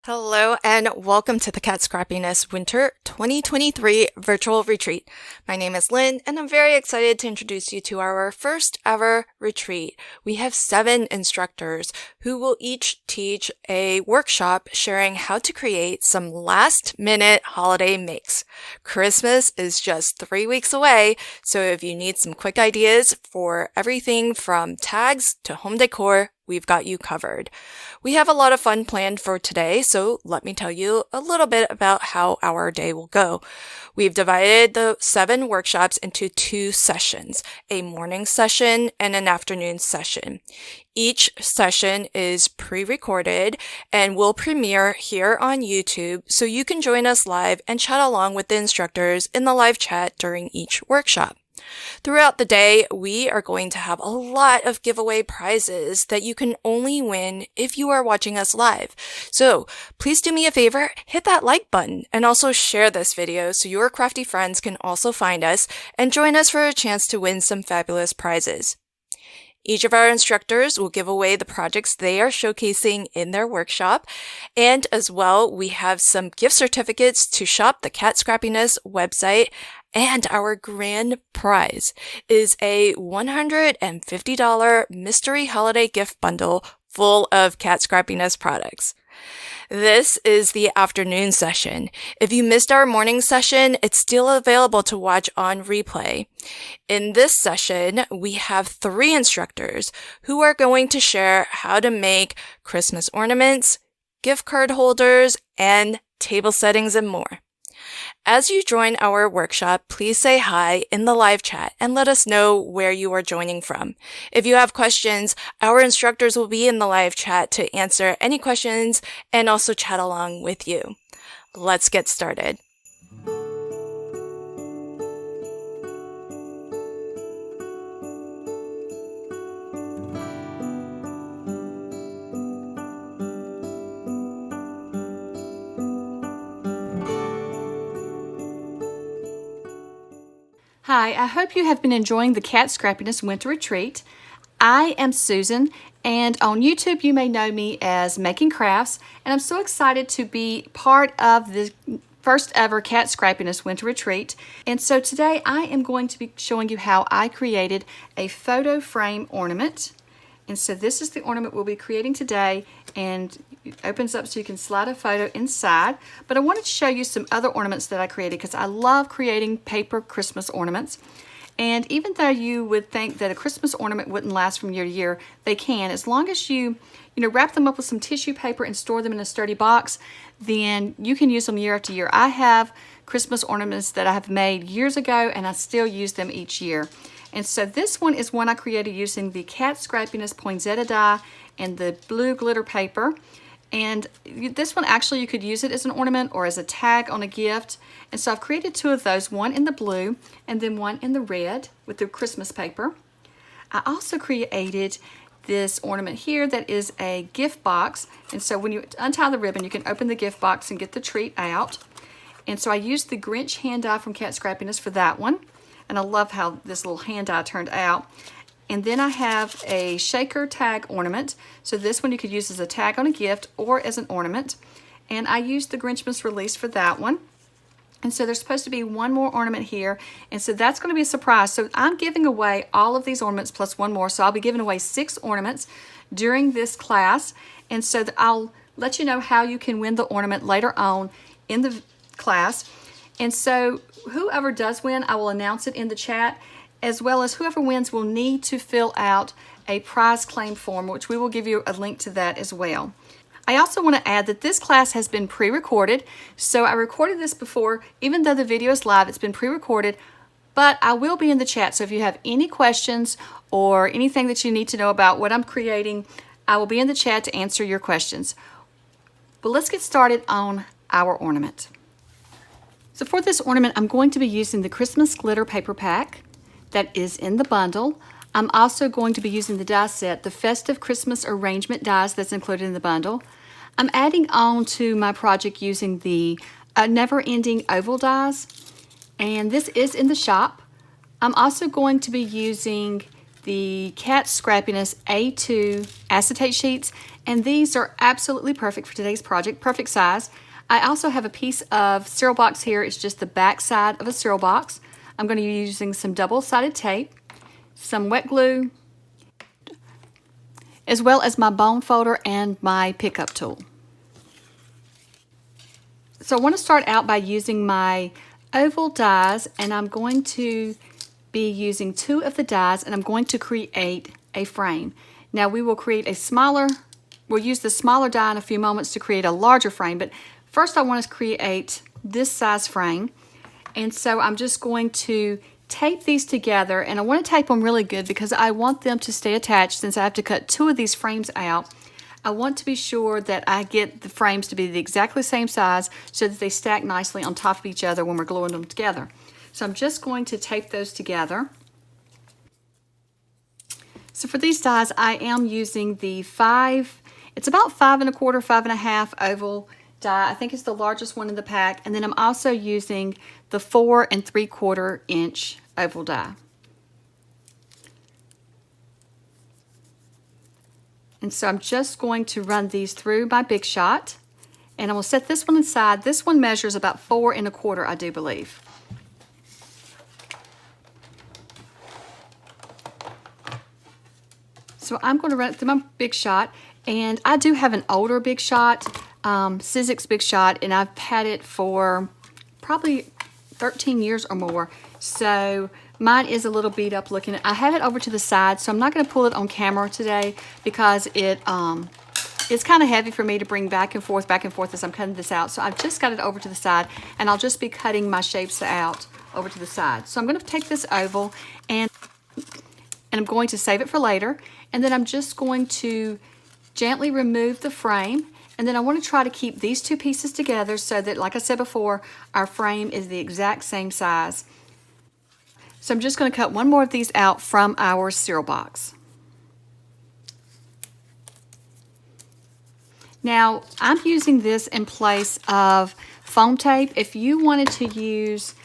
Hello and welcome to the Cat Scrappiness Winter 2023 Virtual Retreat. My name is Lynn and I'm very excited to introduce you to our first ever retreat. We have 7 instructors who will each teach a workshop sharing how to create some last-minute holiday makes. Christmas is just 3 weeks away, so if you need some quick ideas for everything from tags to home decor, we've got you covered. We have a lot of fun planned for today, so let me tell you a little bit about how our day will go. We've divided the 7 workshops into 2 sessions, a morning session and an afternoon session. Each session is pre-recorded and will premiere here on YouTube, so you can join us live and chat along with the instructors in the live chat during each workshop. Throughout the day, we are going to have a lot of giveaway prizes that you can only win if you are watching us live. So please do me a favor, hit that like button and also share this video so your crafty friends can also find us and join us for a chance to win some fabulous prizes. Each of our instructors will give away the projects they are showcasing in their workshop. And as well, we have some gift certificates to shop the Cat Scrappiness website. And our grand prize is a $150 mystery holiday gift bundle full of Cat Scrappiness products. This is the afternoon session. If you missed our morning session, it's still available to watch on replay. In this session, we have 3 instructors who are going to share how to make Christmas ornaments, gift card holders, and table settings and more. As you join our workshop, please say hi in the live chat and let us know where you are joining from. If you have questions, our instructors will be in the live chat to answer any questions and also chat along with you. Let's get started. Hi, I hope you have been enjoying the Cat Scrappiness Winter Retreat. I am Susan, and on YouTube you may know me as Making Crafts, and I'm so excited to be part of the first ever Cat Scrappiness Winter Retreat. And so today I am going to be showing you how I created a photo frame ornament. And so this is the ornament we'll be creating today, and it opens up so you can slide a photo inside. But I wanted to show you some other ornaments that I created because I love creating paper Christmas ornaments. And even though you would think that a Christmas ornament wouldn't last from year to year, they can. As long as you wrap them up with some tissue paper and store them in a sturdy box, then you can use them year after year. I have Christmas ornaments that I have made years ago, and I still use them each year. And so this one is one I created using the Cat Scrappiness poinsettia die and the blue glitter paper. And this one, actually, you could use it as an ornament or as a tag on a gift. And so I've created 2 of those, one in the blue and then one in the red with the Christmas paper. I also created this ornament here that is a gift box. And so when you untie the ribbon, you can open the gift box and get the treat out. And so I used the Grinch hand die from Cat Scrappiness for that one. And I love how this little hand die turned out. And then I have a shaker tag ornament. So this one you could use as a tag on a gift or as an ornament. And I used the Grinchmas release for that one. And so there's supposed to be one more ornament here. And so that's going to be a surprise. So I'm giving away all of these ornaments plus one more. So I'll be giving away 6 ornaments during this class. And so I'll let you know how you can win the ornament later on in the class. And so whoever does win, I will announce it in the chat, as well as whoever wins will need to fill out a prize claim form, which we will give you a link to that as well. I also want to add that this class has been pre-recorded. So I recorded this before, even though the video is live, it's been pre-recorded, but I will be in the chat. So if you have any questions or anything that you need to know about what I'm creating, I will be in the chat to answer your questions. But let's get started on our ornament. So for this ornament, I'm going to be using the Christmas glitter paper pack that is in the bundle. I'm also going to be using the die set, the Festive Christmas arrangement dies that's included in the bundle. I'm adding on to my project using the never-ending oval dies, and this is in the shop. I'm also going to be using the Cat Scrappiness A2 acetate sheets, and these are absolutely perfect for today's project, perfect size. I also have a piece of cereal box here. It's just the back side of a cereal box. I'm going to be using some double-sided tape, some wet glue, as well as my bone folder and my pickup tool. So I want to start out by using my oval dies, and I'm going to be using 2 of the dies, and I'm going to create a frame. Now we'll use the smaller die in a few moments to create a larger frame, but first I want to create this size frame. And so I'm just going to tape these together, and I want to tape them really good because I want them to stay attached. Since I have to cut 2 of these frames out, I want to be sure that I get the frames to be the exactly same size so that they stack nicely on top of each other when we're gluing them together. So I'm just going to tape those together. So for these dies, I am using the it's about 5 1/4, 5 1/2 oval die. I think it's the largest one in the pack. And then I'm also using the 4 3/4 inch oval die. And so I'm just going to run these through my Big Shot, and I will set this one aside. This one measures about 4 1/4, I do believe. So I'm going to run it through my Big Shot, and I do have an older Big Shot, Sizzix Big Shot, and I've had it for probably 13 years or more. So mine is a little beat up looking. I have it over to the side, so I'm not going to pull it on camera today because it's kind of heavy for me to bring back and forth as I'm cutting this out. So I've just got it over to the side, and I'll just be cutting my shapes out over to the side. So I'm going to take this oval and I'm going to save it for later, and then I'm just going to gently remove the frame, and then I want to try to keep these 2 pieces together so that, like I said before, our frame is the exact same size. So I'm just going to cut 1 more of these out from our cereal box. Now I'm using this in place of foam tape. If you wanted to use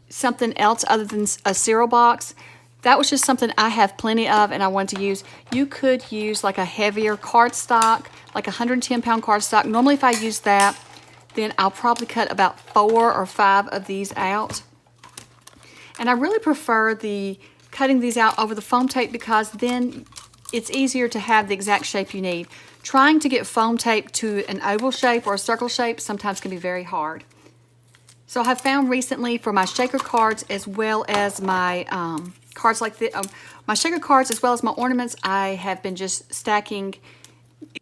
something else other than a cereal box, that was just something I have plenty of and I wanted to use. You could use like a heavier cardstock, like a 110-pound cardstock. Normally if I use that, then I'll probably cut about 4 or 5 of these out. And I really prefer cutting these out over the foam tape because then it's easier to have the exact shape you need. Trying to get foam tape to an oval shape or a circle shape sometimes can be very hard. So I have found recently for my shaker cards as well as my cards like this, my shaker cards as well as my ornaments, I have been just stacking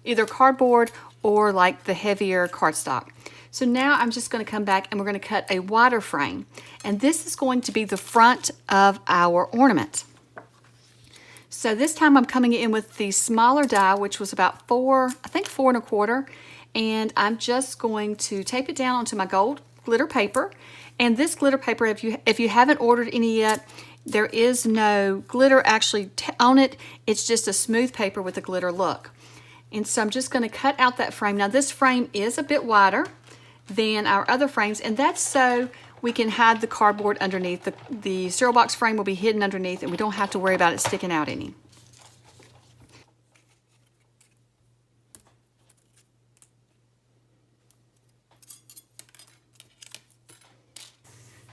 either cardboard or like the heavier cardstock. So now I'm just going to come back and we're going to cut a wider frame. And this is going to be the front of our ornament. So this time I'm coming in with the smaller die, which was about 4 1/4. And I'm just going to tape it down onto my gold glitter paper. And this glitter paper, if you haven't ordered any yet, there is no glitter actually on it. It's just a smooth paper with a glitter look. And so I'm just going to cut out that frame. Now this frame is a bit wider than our other frames, and that's so we can hide the cardboard underneath. The cereal box frame will be hidden underneath, and we don't have to worry about it sticking out any.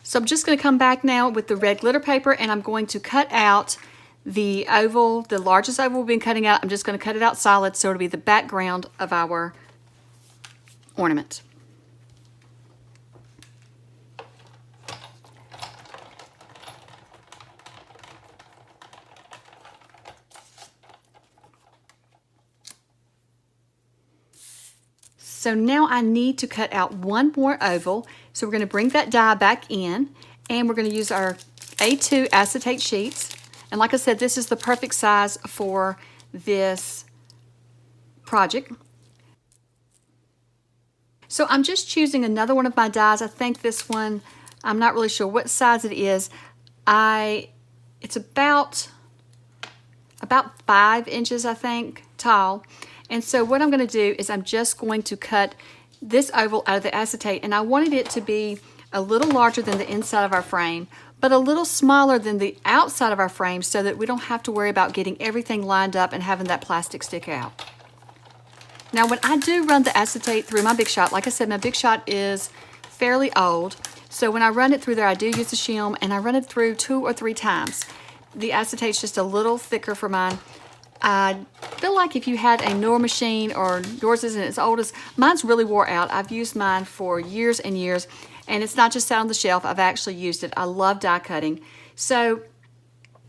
So I'm just going to come back now with the red glitter paper, and I'm going to cut out the oval, the largest oval we've been cutting out. I'm just going to cut it out solid so it'll be the background of our ornament. So now I need to cut out 1 more oval. So we're going to bring that die back in, and we're going to use our A2 acetate sheets. And like I said, this is the perfect size for this project. So I'm just choosing another one of my dies. I think this one, I'm not really sure what size it is. It's about 5 inches, I think, tall. And so what I'm going to do is I'm just going to cut this oval out of the acetate, and I wanted it to be a little larger than the inside of our frame, but a little smaller than the outside of our frame so that we don't have to worry about getting everything lined up and having that plastic stick out. Now when I do run the acetate through my Big Shot, like I said, my Big Shot is fairly old, so when I run it through there, I do use the shim, and I run it through 2 or 3 times. The acetate's just a little thicker for mine. I feel like if you had a newer machine or yours isn't as old as mine's really wore out. I've used mine for years and years, and it's not just sat on the shelf. I've actually used it. I love die cutting. So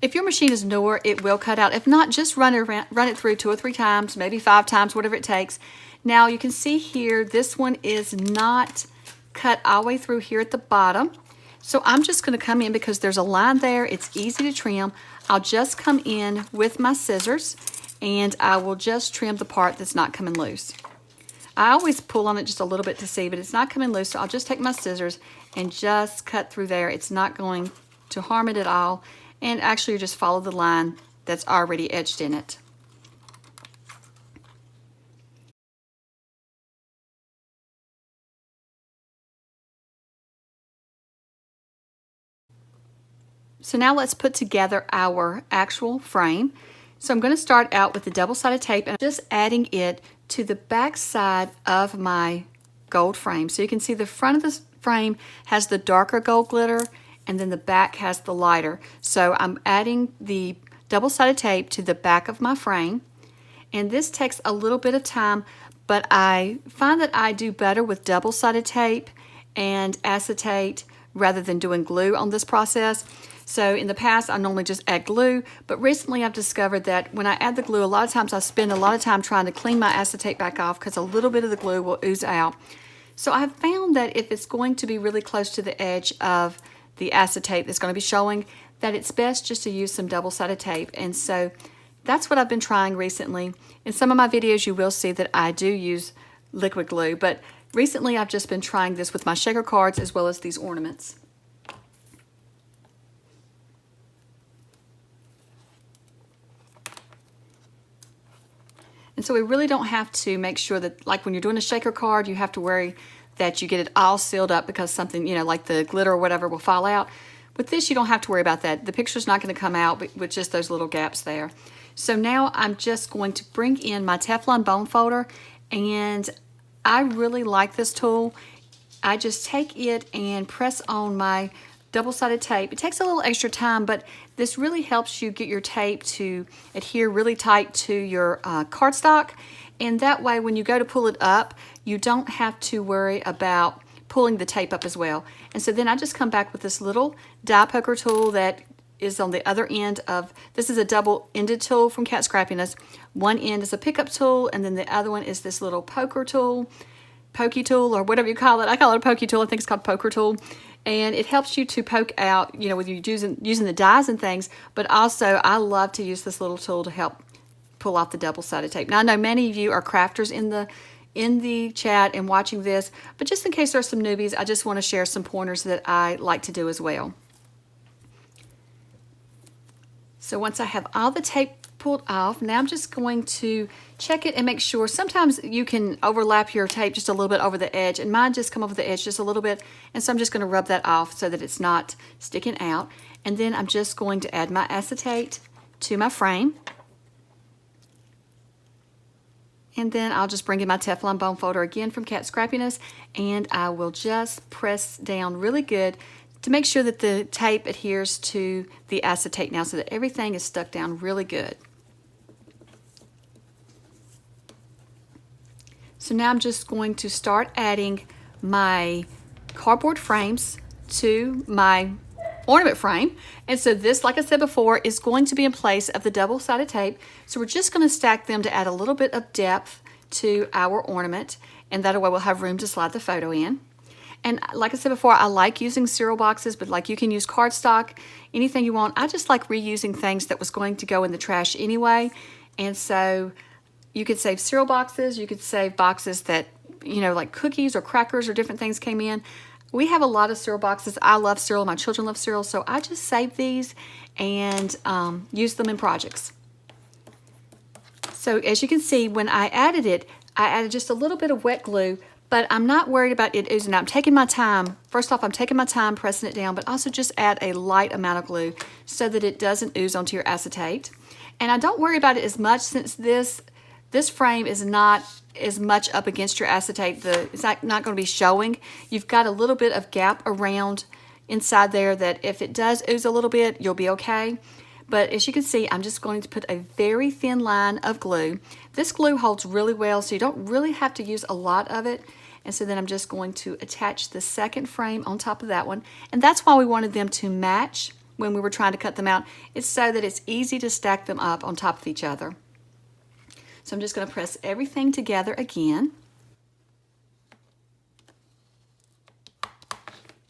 if your machine is newer, it will cut out. If not, just run it through 2 or 3 times, maybe 5 times, whatever it takes. Now you can see here, this one is not cut all the way through here at the bottom. So I'm just going to come in because there's a line there. It's easy to trim. I'll just come in with my scissors and I will just trim the part that's not coming loose. I always pull on it just a little bit to see, but it's not coming loose, so I'll just take my scissors and just cut through there. It's not going to harm it at all, and actually you just follow the line that's already etched in it. So now let's put together our actual frame. So I'm going to start out with the double-sided tape and I'm just adding it to the back side of my gold frame. So you can see the front of the frame has the darker gold glitter and then the back has the lighter. So I'm adding the double-sided tape to the back of my frame, and this takes a little bit of time, but I find that I do better with double-sided tape and acetate rather than doing glue on this process. So in the past, I normally just add glue, but recently I've discovered that when I add the glue, a lot of times I spend a lot of time trying to clean my acetate back off because a little bit of the glue will ooze out. So I've found that if it's going to be really close to the edge of the acetate that's going to be showing, that it's best just to use some double-sided tape. And so that's what I've been trying recently. In some of my videos, you will see that I do use liquid glue, but recently I've just been trying this with my shaker cards as well as these ornaments. And so we really don't have to make sure that, like when you're doing a shaker card, you have to worry that you get it all sealed up because something, you know, like the glitter or whatever will fall out. With this, you don't have to worry about that. The picture's not going to come out with just those little gaps there. So now I'm just going to bring in my Teflon bone folder, and I really like this tool. I just take it and press on my double-sided tape. It takes a little extra time, but this really helps you get your tape to adhere really tight to your cardstock, and that way when you go to pull it up, you don't have to worry about pulling the tape up as well. And so then I just come back with this little die poker tool that is on the other end of, this is a double-ended tool from Cat Scrappiness. One end is a pickup tool, and then the other one is this little poker tool, pokey tool, or whatever you call it. I call it a pokey tool. I think it's called poker tool. And it helps you to poke out, you know, with you using the dies and things, but also I love to use this little tool to help pull off the double-sided tape. Now I know many of you are crafters in the chat and watching this, but just in case there are some newbies, I just want to share some pointers that I like to do as well. So once I have all the tape pulled off, now I'm just going to check it and make sure. Sometimes you can overlap your tape just a little bit over the edge, and mine just come over the edge just a little bit, and so I'm just going to rub that off so that it's not sticking out. And then I'm just going to add my acetate to my frame, and then I'll just bring in my Teflon bone folder again from Cat Scrappiness, and I will just press down really good to make sure that the tape adheres to the acetate now so that everything is stuck down really good. So now I'm just going to start adding my cardboard frames to my ornament frame. And so this, like I said before, is going to be in place of the double-sided tape. So we're just going to stack them to add a little bit of depth to our ornament, and that way we'll have room to slide the photo in. And like I said before, I like using cereal boxes, but like you can use cardstock, anything you want. I just like reusing things that was going to go in the trash anyway. And so you could save cereal boxes, you could save boxes that, you know, like cookies or crackers or different things came in. We have a lot of cereal boxes. I love cereal, my children love cereal, so I just save these and use them in projects. So as you can see, when I added it, I added just a little bit of wet glue, but I'm not worried about it oozing out. I'm taking my time. First off, I'm taking my time pressing it down, but also just add a light amount of glue so that it doesn't ooze onto your acetate. And I don't worry about it as much since this frame is not as much up against your acetate. It's not going to be showing. You've got a little bit of gap around inside there that if it does ooze a little bit, you'll be okay. But as you can see, I'm just going to put a very thin line of glue. This glue holds really well, so you don't really have to use a lot of it. And so then I'm just going to attach the second frame on top of that one. And that's why we wanted them to match when we were trying to cut them out. It's so that it's easy to stack them up on top of each other. So I'm just going to press everything together again.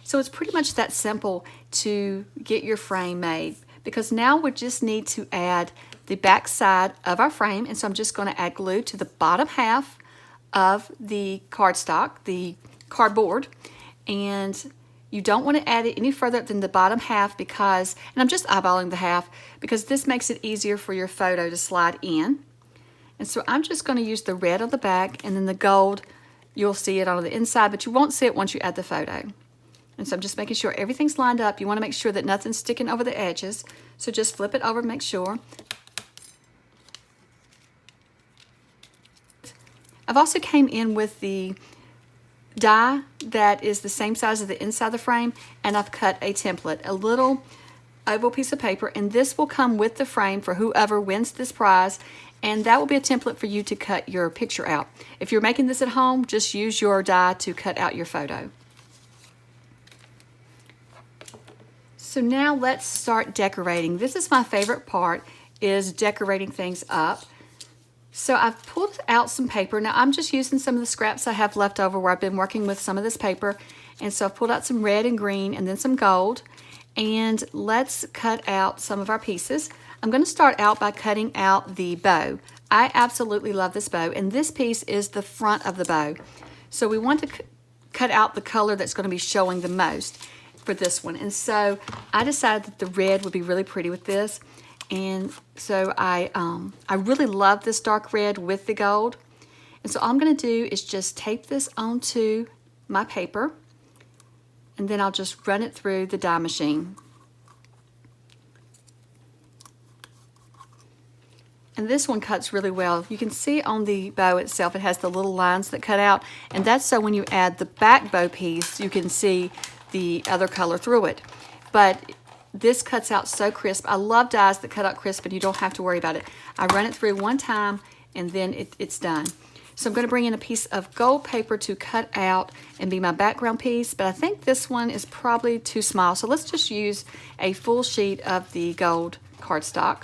So it's pretty much that simple to get your frame made, because now we just need to add the back side of our frame. And so I'm just going to add glue to the bottom half of the cardstock, the cardboard, and you don't want to add it any further than the bottom half because, and I'm just eyeballing the half because this makes it easier for your photo to slide in. And so I'm just going to use the red on the back, and then the gold, you'll see it on the inside, but you won't see it once you add the photo. And so I'm just making sure everything's lined up. You want to make sure that nothing's sticking over the edges. So just flip it over and make sure. I've also came in with the die that is the same size as the inside of the frame, and I've cut a template, a little oval piece of paper, and this will come with the frame for whoever wins this prize, and that will be a template for you to cut your picture out. If you're making this at home, just use your die to cut out your photo. So now let's start decorating. This is my favorite part, is decorating things up. So I've pulled out some paper. Now I'm just using some of the scraps I have left over where I've been working with some of this paper. And so I've pulled out some red and green and then some gold. And let's cut out some of our pieces. I'm going to start out by cutting out the bow. I absolutely love this bow, and this piece is the front of the bow. So we want to cut out the color that's going to be showing the most for this one. And so I decided that the red would be really pretty with this. And so I really love this dark red with the gold. And so all I'm going to do is just tape this onto my paper, and then I'll just run it through the die machine. And this one cuts really well. You can see on the bow itself, it has the little lines that cut out, and that's so when you add the back bow piece, you can see the other color through it. But this cuts out so crisp. I love dies that cut out crisp and you don't have to worry about it. I run it through one time and then it's done. So I'm going to bring in a piece of gold paper to cut out and be my background piece, but I think this one is probably too small. So let's just use a full sheet of the gold cardstock.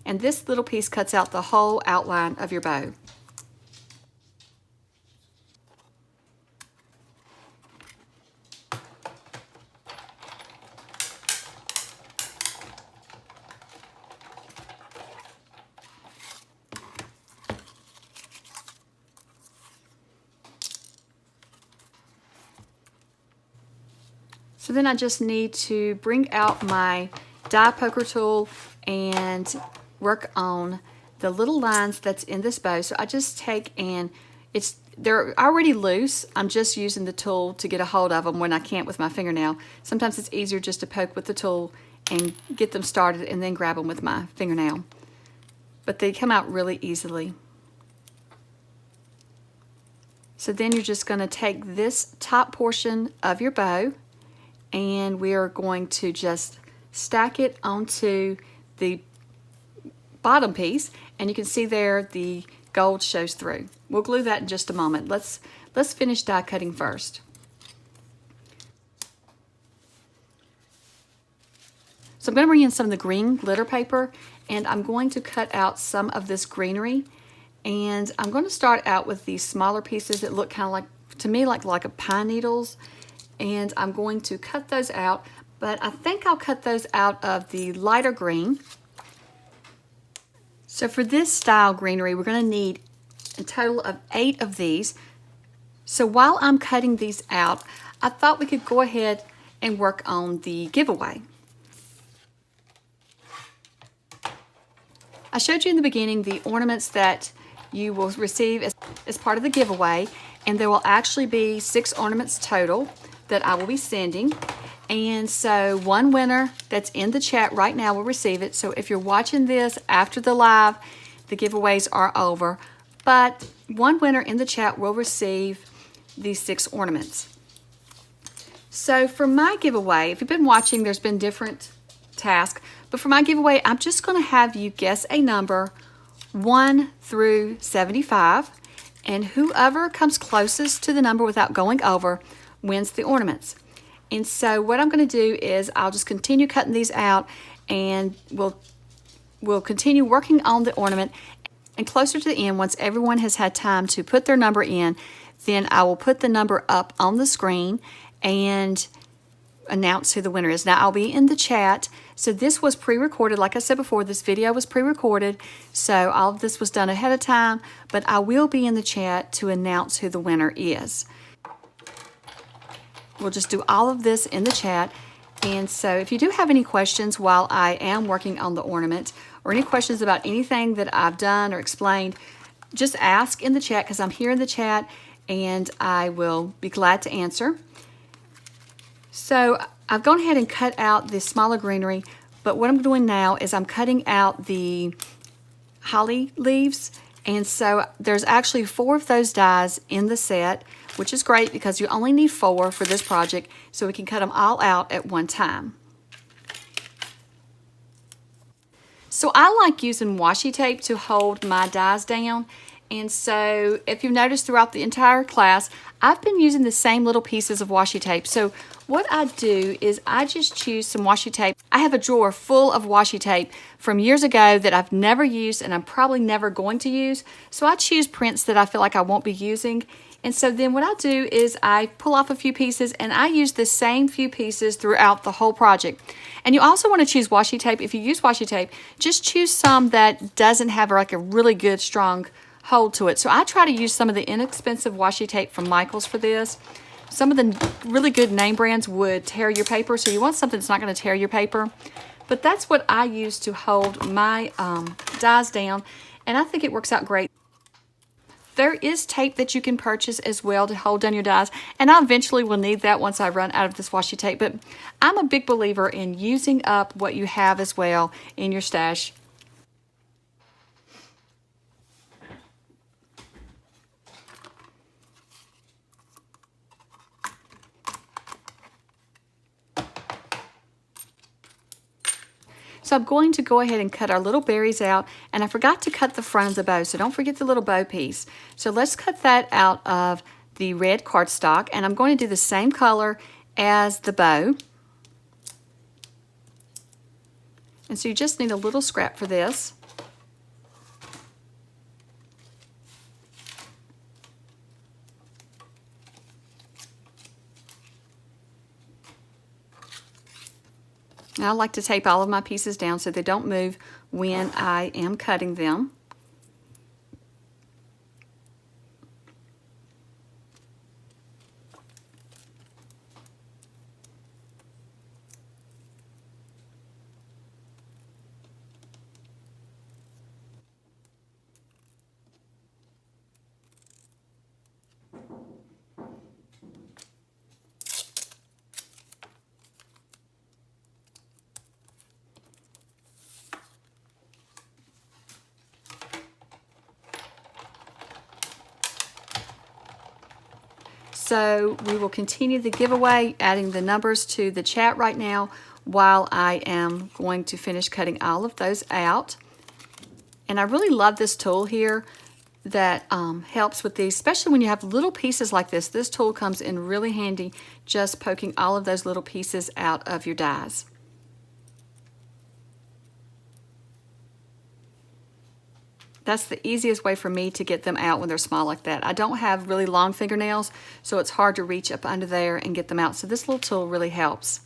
And this little piece cuts out the whole outline of your bow. So then I just need to bring out my die poker tool and work on the little lines that's in this bow. So I just take and they're already loose. I'm just using the tool to get a hold of them when I can't with my fingernail. Sometimes it's easier just to poke with the tool and get them started and then grab them with my fingernail. But they come out really easily. So then you're just going to take this top portion of your bow, and we are going to just stack it onto the bottom piece, and you can see there the gold shows through. We'll glue that in just a moment. Let's finish die cutting first. So I'm going to bring in some of the green glitter paper, and I'm going to cut out some of this greenery, and I'm going to start out with these smaller pieces that look kind of like, to me, like a pine needles. And I'm going to cut those out, but I think I'll cut those out of the lighter green. So for this style greenery, we're going to need a total of 8 of these. So while I'm cutting these out, I thought we could go ahead and work on the giveaway. I showed you in the beginning the ornaments that you will receive as part of the giveaway. and there will actually be 6 ornaments total that I will be sending. And so one winner that's in the chat right now will receive it. So if you're watching this after the live, the giveaways are over. But one winner in the chat will receive these 6 ornaments. So for my giveaway, if you've been watching, there's been different tasks. But for my giveaway, I'm just going to have you guess a number 1 through 75. And whoever comes closest to the number without going over wins the ornaments. And so what I'm going to do is I'll just continue cutting these out, and we'll continue working on the ornament. And closer to the end, once everyone has had time to put their number in, then I will put the number up on the screen and announce who the winner is. Now I'll be in the chat. So this was pre-recorded. Like I said before, this video was pre-recorded. So all of this was done ahead of time, but I will be in the chat to announce who the winner is. We'll just do all of this in the chat. And so if you do have any questions while I am working on the ornament, or any questions about anything that I've done or explained, just ask in the chat, because I'm here in the chat and I will be glad to answer. So I've gone ahead and cut out the smaller greenery, but what I'm doing now is I'm cutting out the holly leaves. And so there's actually 4 of those dies in the set, which is great because you only need 4 for this project, so we can cut them all out at one time. So I like using washi tape to hold my dies down. And so if you've noticed throughout the entire class, I've been using the same little pieces of washi tape. So what I do is I just choose some washi tape. I have a drawer full of washi tape from years ago that I've never used and I'm probably never going to use. So I choose prints that I feel like I won't be using. And so then what I do is I pull off a few pieces and I use the same few pieces throughout the whole project. And you also want to choose washi tape. If you use washi tape, just choose some that doesn't have like a really good strong hold to it. So I try to use some of the inexpensive washi tape from Michaels for this. Some of the really good name brands would tear your paper, so you want something that's not going to tear your paper. But that's what I use to hold my dies down, and I think it works out great. There is tape that you can purchase as well to hold down your dies, and I eventually will need that once I run out of this washi tape. But I'm a big believer in using up what you have as well in your stash. So I'm going to go ahead and cut our little berries out, and I forgot to cut the front of the bow, so don't forget the little bow piece. So let's cut that out of the red cardstock, and I'm going to do the same color as the bow. And so you just need a little scrap for this. Now I like to tape all of my pieces down so they don't move when I am cutting them. So we will continue the giveaway, adding the numbers to the chat right now while I am going to finish cutting all of those out. And I really love this tool here that helps with these, especially when you have little pieces like this. This tool comes in really handy, just poking all of those little pieces out of your dies. That's the easiest way for me to get them out when they're small like that. I don't have really long fingernails, so it's hard to reach up under there and get them out. So this little tool really helps.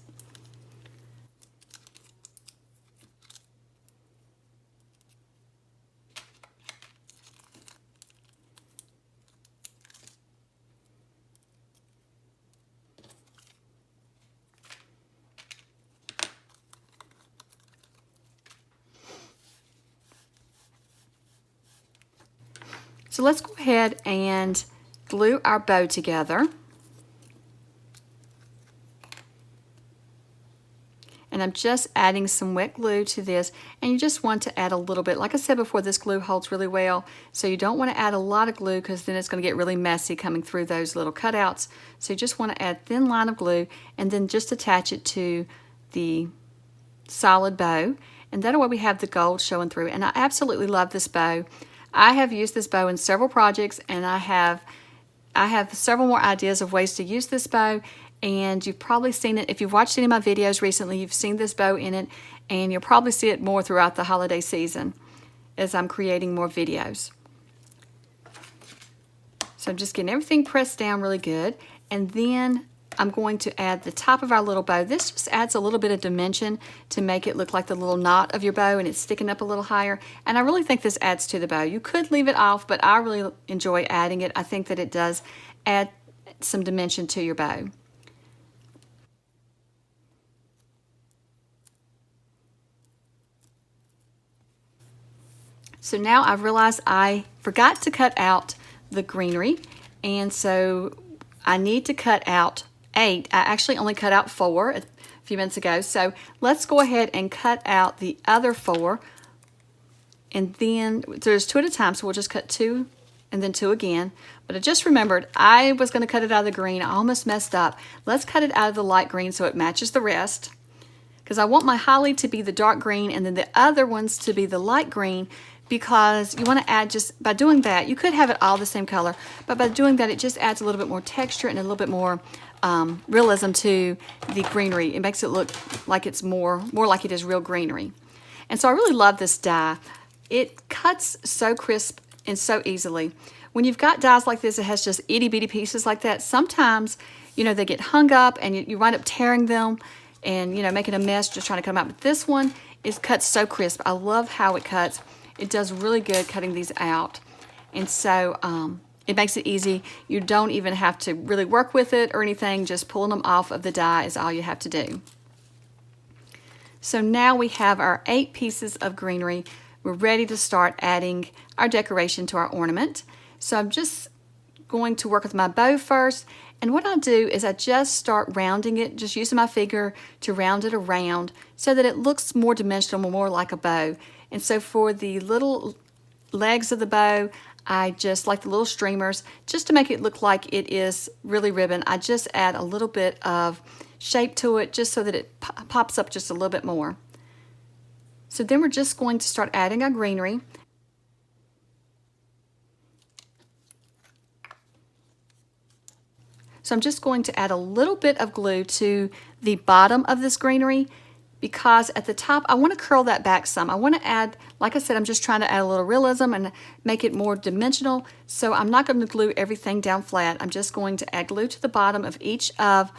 So let's go ahead and glue our bow together. And I'm just adding some wet glue to this, and you just want to add a little bit. Like I said before, this glue holds really well, so you don't want to add a lot of glue because then it's going to get really messy coming through those little cutouts. So you just want to add a thin line of glue and then just attach it to the solid bow, and that way we have the gold showing through. And I absolutely love this bow. I have used this bow in several projects, and I have several more ideas of ways to use this bow, and you've probably seen it. If you've watched any of my videos recently, you've seen this bow in it, and you'll probably see it more throughout the holiday season as I'm creating more videos. So I'm just getting everything pressed down really good, and then I'm going to add the top of our little bow. This just adds a little bit of dimension to make it look like the little knot of your bow, and it's sticking up a little higher. And I really think this adds to the bow. You could leave it off, but I really enjoy adding it. I think that it does add some dimension to your bow. So now I've realized I forgot to cut out the greenery, and so I need to cut out 8. I actually only cut out 4 a few minutes ago, so let's go ahead and cut out the other 4, and then there's 2 at a time, so we'll just cut 2 and then 2 again. But I just remembered I was going to cut it out of the green. I almost messed up. Let's cut it out of the light green so it matches the rest, because I want my holly to be the dark green and then the other ones to be the light green, because you want to add, just by doing that, you could have it all the same color, but by doing that it just adds a little bit more texture and a little bit more realism to the greenery. It makes it look like it's more like it is real greenery. And so I really love this die. It cuts so crisp and so easily. When you've got dies like this, it has just itty bitty pieces like that. Sometimes, you know, they get hung up and you wind up tearing them and, you know, making a mess just trying to cut them out. But this one is cut so crisp. I love how it cuts. It does really good cutting these out. And so it makes it easy. You don't even have to really work with it or anything. Just pulling them off of the die is all you have to do. So now we have our 8 pieces of greenery. We're ready to start adding our decoration to our ornament. So I'm just going to work with my bow first. And what I do is I just start rounding it, just using my finger to round it around so that it looks more dimensional, more like a bow. And so for the little legs of the bow, I just like the little streamers, just to make it look like it is really ribbon. I just add a little bit of shape to it just so that it pops up just a little bit more. So then we're just going to start adding our greenery. So I'm just going to add a little bit of glue to the bottom of this greenery, because at the top I want to curl that back some. I want to add, like I said, I'm just trying to add a little realism and make it more dimensional. So I'm not going to glue everything down flat. I'm just going to add glue to the bottom of each of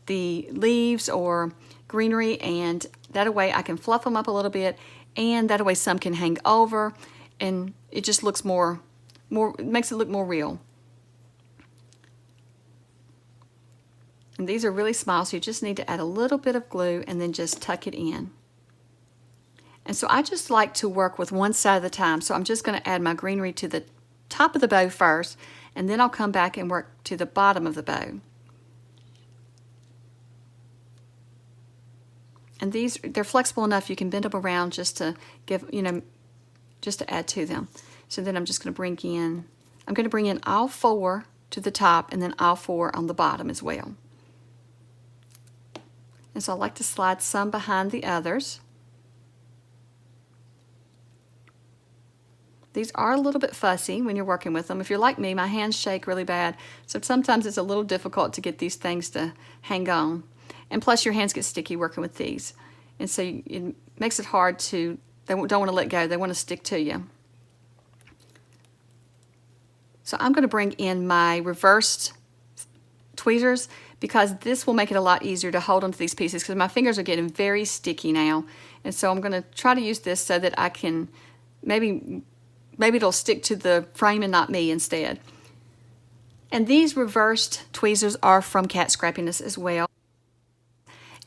the leaves or greenery, and that way I can fluff them up a little bit, and that way some can hang over, and it just looks it makes it look more real. And these are really small, so you just need to add a little bit of glue and then just tuck it in. And so I just like to work with one side at a time. So I'm just going to add my greenery to the top of the bow first, and then I'll come back and work to the bottom of the bow. And they're flexible enough you can bend them around just to give, just to add to them. So then I'm just going to bring in all 4 to the top and then all 4 on the bottom as well. And so I like to slide some behind the others. These are a little bit fussy when you're working with them. If you're like me, my hands shake really bad, so sometimes it's a little difficult to get these things to hang on. And plus your hands get sticky working with these. And so it makes it hard to, they don't want to let go, they want to stick to you. So I'm going to bring in my reversed tweezers, because this will make it a lot easier to hold onto these pieces, because my fingers are getting very sticky now. And so I'm going to try to use this so that I can, maybe it'll stick to the frame and not me instead. And these reversed tweezers are from Cat Scrappiness as well.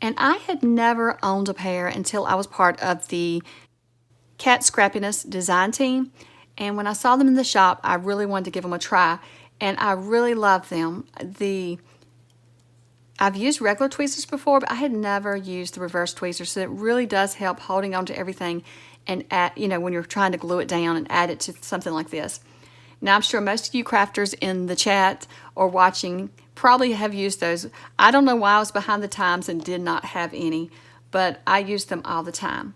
And I had never owned a pair until I was part of the Cat Scrappiness design team. And when I saw them in the shop, I really wanted to give them a try. and I really love them. I've used regular tweezers before, but I had never used the reverse tweezers, so it really does help holding on to everything and when you're trying to glue it down and add it to something like this. Now, I'm sure most of you crafters in the chat or watching probably have used those. I don't know why I was behind the times and did not have any, but I use them all the time.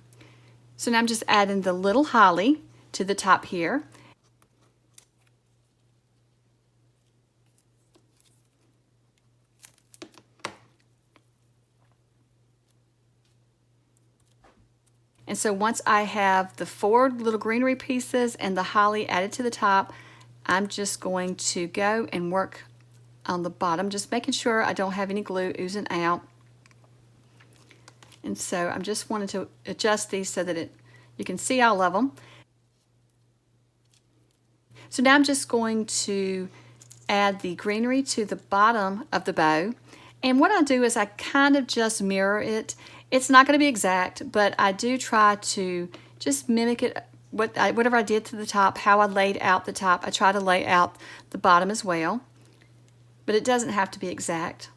So now I'm just adding the little holly to the top here. And so once I have the 4 little greenery pieces and the holly added to the top, I'm just going to go and work on the bottom, just making sure I don't have any glue oozing out. And so I'm just wanting to adjust these so that you can see all of them. So now I'm just going to add the greenery to the bottom of the bow. And what I do is I kind of just mirror it. It's not going to be exact, but I do try to just mimic it, whatever I did to the top, how I laid out the top. I try to lay out the bottom as well, but it doesn't have to be exact.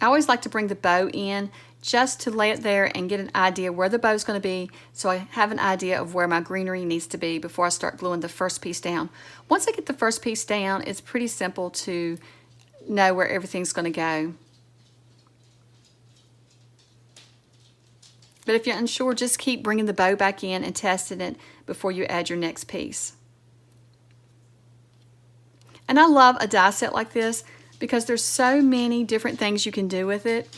I always like to bring the bow in just to lay it there and get an idea where the bow is going to be, so I have an idea of where my greenery needs to be before I start gluing the first piece down. Once I get the first piece down, it's pretty simple to know where everything's going to go. But if you're unsure, just keep bringing the bow back in and testing it before you add your next piece. And I love a die set like this because there's so many different things you can do with it.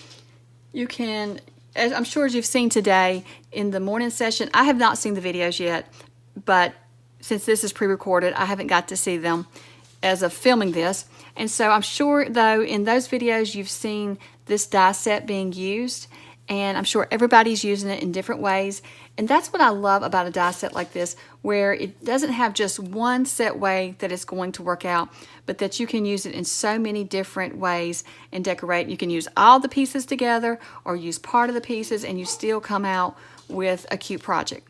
You can, as I'm sure as you've seen today in the morning session, I have not seen the videos yet, but since this is pre-recorded, I haven't got to see them as of filming this. And so I'm sure though in those videos you've seen this die set being used, and I'm sure everybody's using it in different ways. And that's what I love about a die set like this, where it doesn't have just one set way that it's going to work out, but that you can use it in so many different ways and decorate. You can use all the pieces together or use part of the pieces and you still come out with a cute project.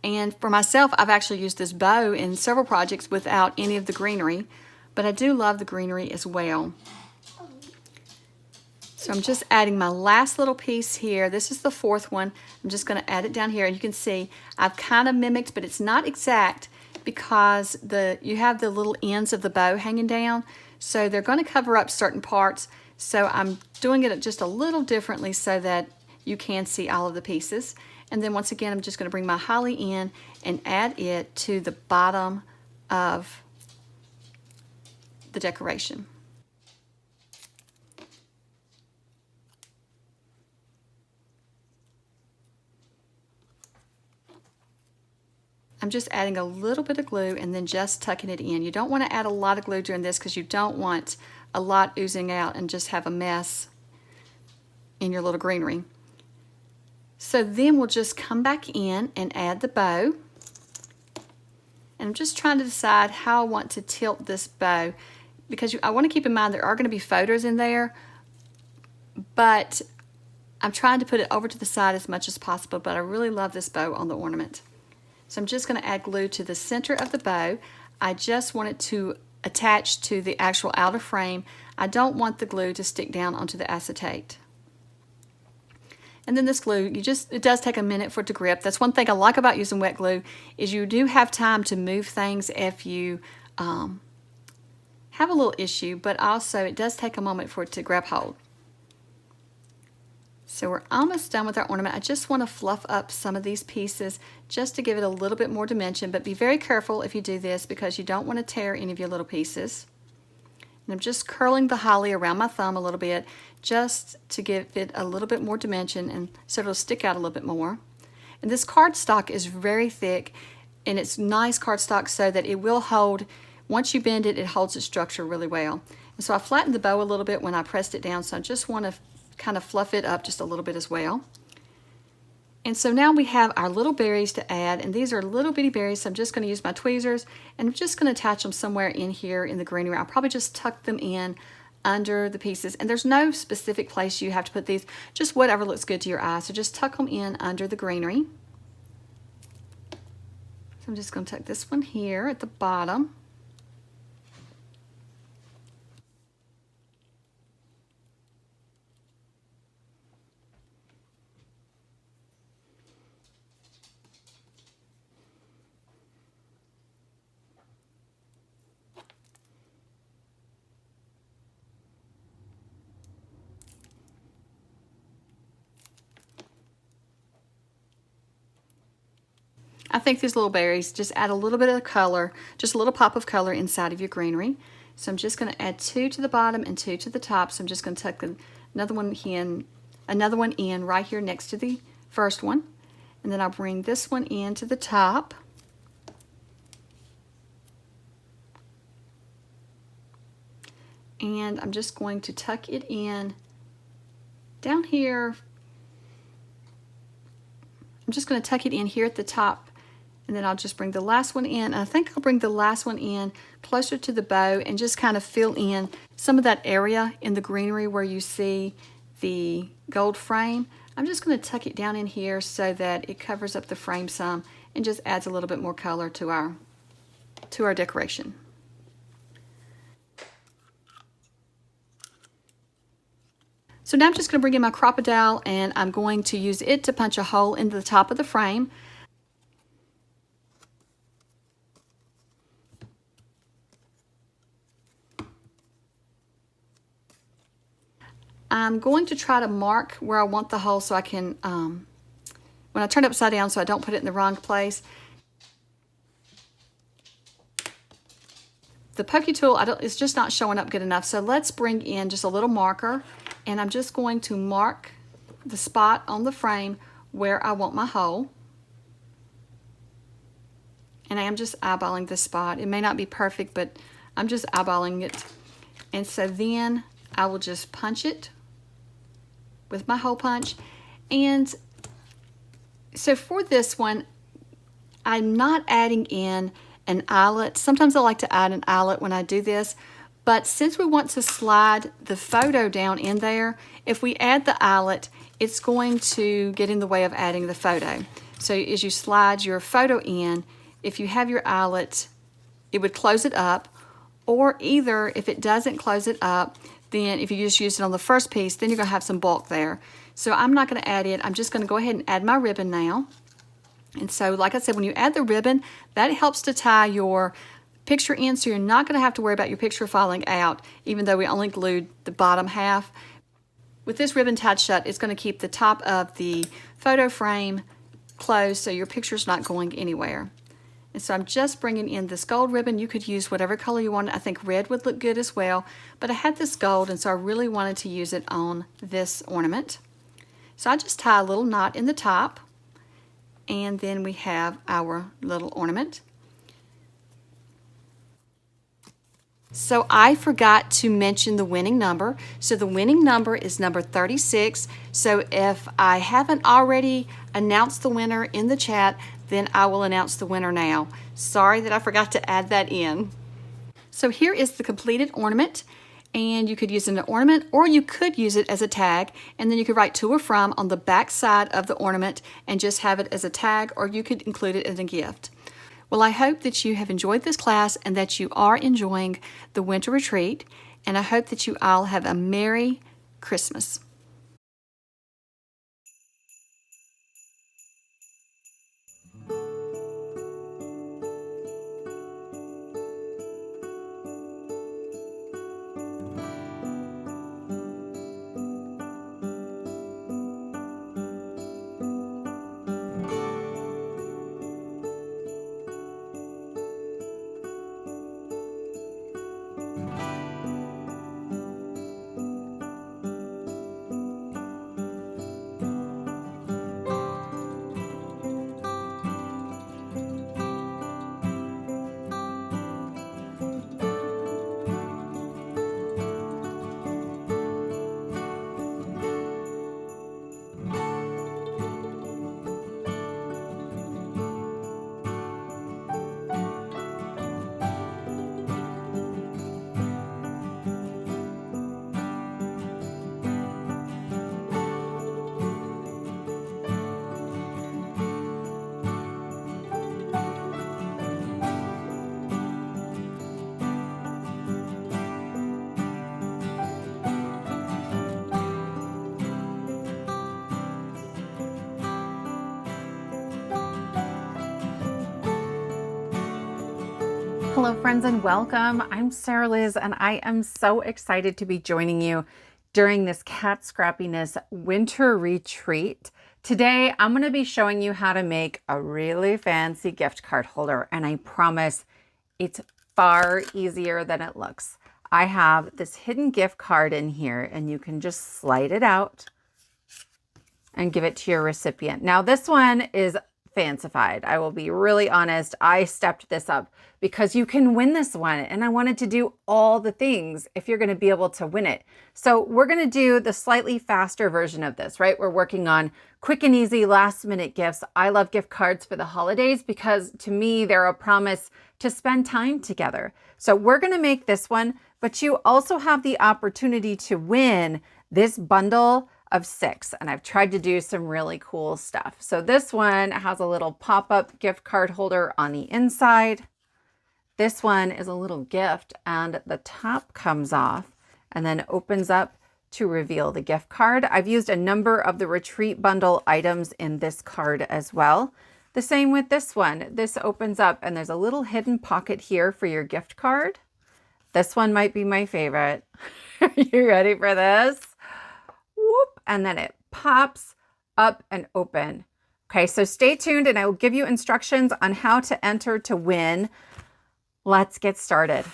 And for myself, I've actually used this bow in several projects without any of the greenery, but I do love the greenery as well. So I'm just adding my last little piece here. This is the 4th one. I'm just going to add it down here, and you can see I've kind of mimicked, but it's not exact because you have the little ends of the bow hanging down, so they're going to cover up certain parts. So I'm doing it just a little differently so that you can see all of the pieces. And then once again, I'm just going to bring my holly in and add it to the bottom of the decoration. I'm just adding a little bit of glue and then just tucking it in. You don't want to add a lot of glue during this because you don't want a lot oozing out and just have a mess in your little greenery. So then we'll just come back in and add the bow. And I'm just trying to decide how I want to tilt this bow, because I want to keep in mind there are going to be photos in there, but I'm trying to put it over to the side as much as possible, but I really love this bow on the ornament. So I'm just going to add glue to the center of the bow. I just want it to attach to the actual outer frame. I don't want the glue to stick down onto the acetate. And then this glue, it does take a minute for it to grip. That's one thing I like about using wet glue, is you do have time to move things if you have a little issue, but also it does take a moment for it to grab hold. So we're almost done with our ornament. I just want to fluff up some of these pieces just to give it a little bit more dimension, but be very careful if you do this because you don't want to tear any of your little pieces. And I'm just curling the holly around my thumb a little bit just to give it a little bit more dimension and so it'll stick out a little bit more. And this cardstock is very thick, and it's nice cardstock so that it will hold, once you bend it, it holds its structure really well. And so I flattened the bow a little bit when I pressed it down, so I just want to kind of fluff it up just a little bit as well. And so now we have our little berries to add, and these are little bitty berries, so I'm just going to use my tweezers and I'm just going to attach them somewhere in here in the greenery. I'll probably just tuck them in under the pieces, and there's no specific place you have to put these, just whatever looks good to your eye. So just tuck them in under the greenery. So I'm just going to tuck this one here at the bottom. I think these little berries just add a little bit of color, just a little pop of color inside of your greenery. So I'm just going to add 2 to the bottom and 2 to the top. So I'm just going to tuck another one in right here next to the first one. And then I'll bring this one in to the top. And I'm just going to tuck it in down here. I'm just going to tuck it in here at the top, and then I'll just bring the last one in. I think I'll bring the last one in closer to the bow and just kind of fill in some of that area in the greenery where you see the gold frame. I'm just going to tuck it down in here so that it covers up the frame some and just adds a little bit more color to our decoration. So now I'm just going to bring in my crocodile, and I'm going to use it to punch a hole into the top of the frame. I'm going to try to mark where I want the hole so I can, when I turn it upside down so I don't put it in the wrong place. The pokey tool, it's just not showing up good enough, so let's bring in just a little marker, and I'm just going to mark the spot on the frame where I want my hole. And I am just eyeballing this spot. It may not be perfect, but I'm just eyeballing it. And so then I will just punch it with my hole punch. And so for this one, I'm not adding in an eyelet. Sometimes I like to add an eyelet when I do this, but since we want to slide the photo down in there, if we add the eyelet, it's going to get in the way of adding the photo. So as you slide your photo in, if you have your eyelet, it would close it up, or either if it doesn't close it up, then if you just use it on the first piece, then you're going to have some bulk there. So I'm not going to add it. I'm just going to go ahead and add my ribbon now. And so, like I said, when you add the ribbon, that helps to tie your picture in, so you're not going to have to worry about your picture falling out, even though we only glued the bottom half. With this ribbon tied shut, it's going to keep the top of the photo frame closed, so your picture's not going anywhere. And so I'm just bringing in this gold ribbon. You could use whatever color you want. I think red would look good as well, but I had this gold, and so I really wanted to use it on this ornament. So I just tie a little knot in the top, and then we have our little ornament. So I forgot to mention the winning number. So the winning number is number 36. So if I haven't already announced the winner in the chat, then I will announce the winner now. Sorry that I forgot to add that in. So here is the completed ornament, and you could use it as an ornament, or you could use it as a tag, and then you could write to or from on the back side of the ornament and just have it as a tag, or you could include it as a gift. Well, I hope that you have enjoyed this class and that you are enjoying the winter retreat, and I hope that you all have a Merry Christmas. Hello friends and welcome. I'm Sarah Liz and I am so excited to be joining you during this Cat Scrappiness winter retreat. Today I'm going to be showing you how to make a really fancy gift card holder, and I promise it's far easier than it looks. I have this hidden gift card in here and you can just slide it out and give it to your recipient. Now this one is fancified. I will be really honest. I stepped this up because you can win this one, and I wanted to do all the things if you're going to be able to win it. So we're going to do the slightly faster version of this, right? We're working on quick and easy last minute gifts. I love gift cards for the holidays because to me, they're a promise to spend time together. So we're going to make this one, but you also have the opportunity to win this bundle of 6, and I've tried to do some really cool stuff. So this one has a little pop-up gift card holder on the inside. This one is a little gift and the top comes off and then opens up to reveal the gift card. I've used a number of the retreat bundle items in this card as well. The same with this one. This opens up and there's a little hidden pocket here for your gift card. This one might be my favorite. Are you ready for this? Whoop, and then it pops up and open. Okay, so stay tuned and I will give you instructions on how to enter to win. Let's get started.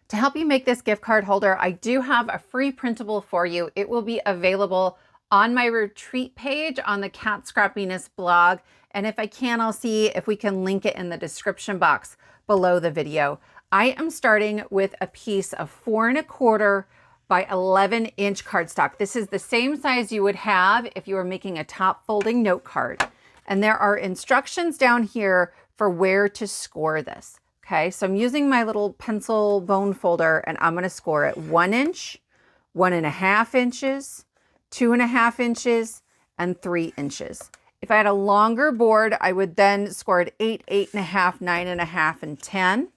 To help you make this gift card holder, I do have a free printable for you. It will be available on my retreat page on the Cat Scrappiness blog. And if I can, I'll see if we can link it in the description box below the video. I am starting with a piece of 4 1/4 by 11-inch cardstock. This is the same size you would have if you were making a top folding note card. And there are instructions down here for where to score this. Okay, so I'm using my little pencil bone folder and I'm gonna score it 1 inch, 1 1/2 inches, 2 1/2 inches, and 3 inches. If I had a longer board, I would then score it 8, 8 1/2, 9 1/2, and 10.